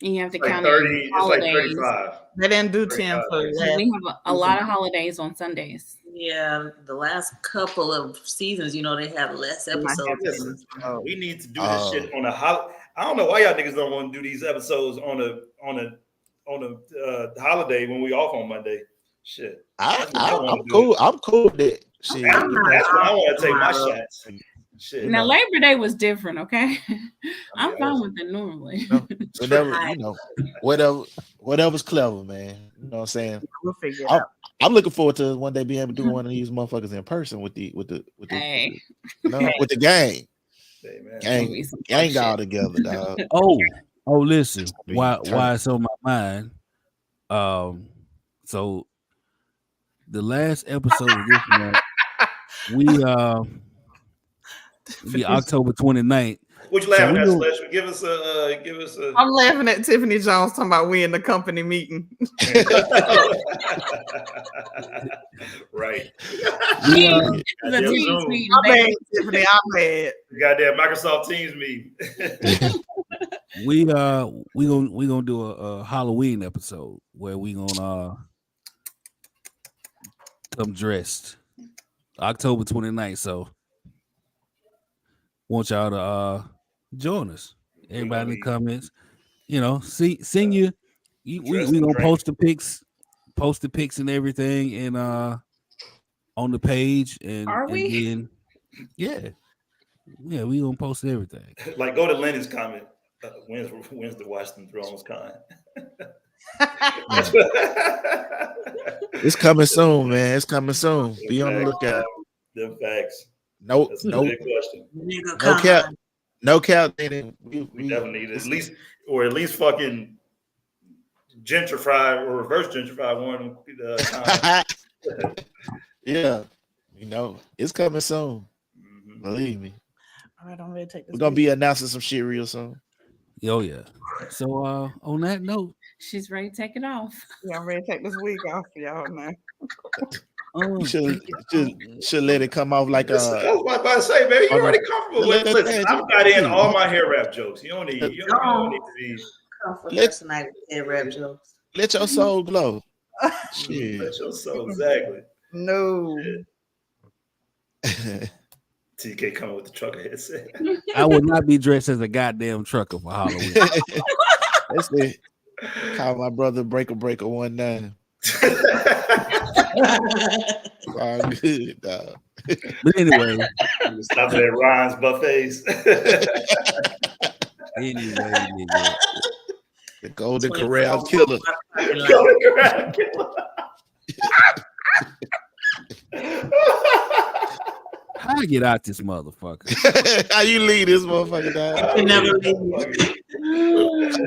And you have to like count 30. It's like 35. They didn't do 10 for that. We have a lot of holidays on Sundays. Yeah, the last couple of seasons, they have less episodes. We need to do this shit on a holiday. I don't know why y'all niggas don't want to do these episodes on a holiday when we off on Monday. Shit, I'm cool. I'm cool with that. Shit. That's when I want to take my shots. Shit. Now Labor Day was different, okay? I'm fine with it normally. Whatever's clever, man. You know what I'm saying? We'll figure it out. I'm looking forward to one day being able to do one of these motherfuckers in person with the gang. Hey, gang all together, dog. Oh, listen. Why it's on my mind? So the last episode of this month, we October 29th. What you laughing at, Slash? Give us a. I'm laughing at Tiffany Jones talking about we in the company meeting. Right. Tiffany, I'm mad. Goddamn Microsoft Teams meeting. we gonna do a Halloween episode where we gonna come dressed October 29th. So want y'all to join us. Everybody in the comments, send you. We gonna post the pics and everything and on the page and are we? And then, yeah, we gonna post everything. Like go to Lenny's comment. When's the Washington Thrones con? It's coming soon, man. It's coming soon. Be on the lookout. Them facts. No cap. No cap. We definitely need at least fucking gentrify or reverse gentrify one. Yeah, it's coming soon. Mm-hmm. Believe me. All right, I'm ready to take this. We're gonna be announcing some shit real soon. Oh yeah. So on that note, She's ready to take it off. Yeah, I'm ready to take this week off for y'all now. Should let it come off like that's what I was about to say, baby. You already comfortable with it. Listen, I've got in all my hair wrap jokes. You don't need to be comfortable tonight with hair wrap jokes. Let your soul glow. Let your soul, exactly. No. TK coming with the trucker headset. I would not be dressed as a goddamn trucker for Halloween. That's it. Call my brother Breaker 19. All good, dog. But anyway, stop at Ron's buffets. Anyway, the Golden Corral Killer. Golden Corral Killer. How I get out this motherfucker? How you leave this motherfucker down? You never leave.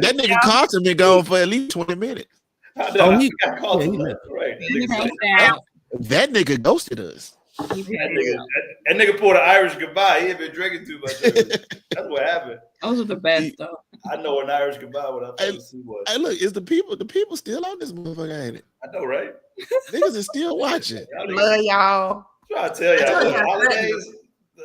That nigga Carson been gone for at least 20 minutes. That nigga ghosted us. That nigga pulled an Irish goodbye. He ain't been drinking too much. That's what happened. Those are the best though. I know an Irish goodbye without hey, look, it's the people still on this motherfucker, ain't it? I know, right? Niggas is still watching. Love y'all. Try to tell y'all holidays.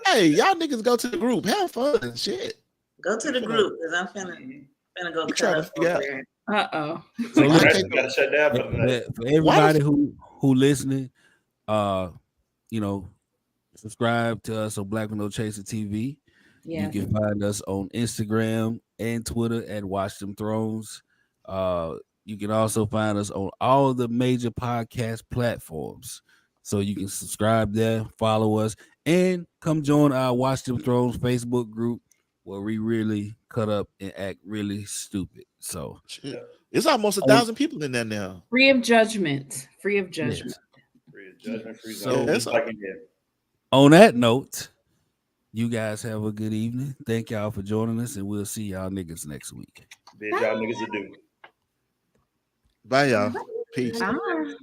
Hey, y'all niggas go to the group. Have fun and shit. Go to the group because I'm finna go cut up over there. Uh-oh. So gotta shut down for the night. For everybody who listening, subscribe to us on Black Window Chaser TV. Yeah. You can find us on Instagram and Twitter at Watch Them Thrones. You can also find us on all the major podcast platforms. So you can subscribe there, follow us, and come join our Watch Them Thrones Facebook group where we really cut up and act really stupid. So it's almost 1,000 people in there now. Free of judgment. Free of judgment. So on that note, you guys have a good evening. Thank y'all for joining us, and we'll see y'all niggas next week. Bid y'all niggas to do. Bye, y'all. Peace. Bye.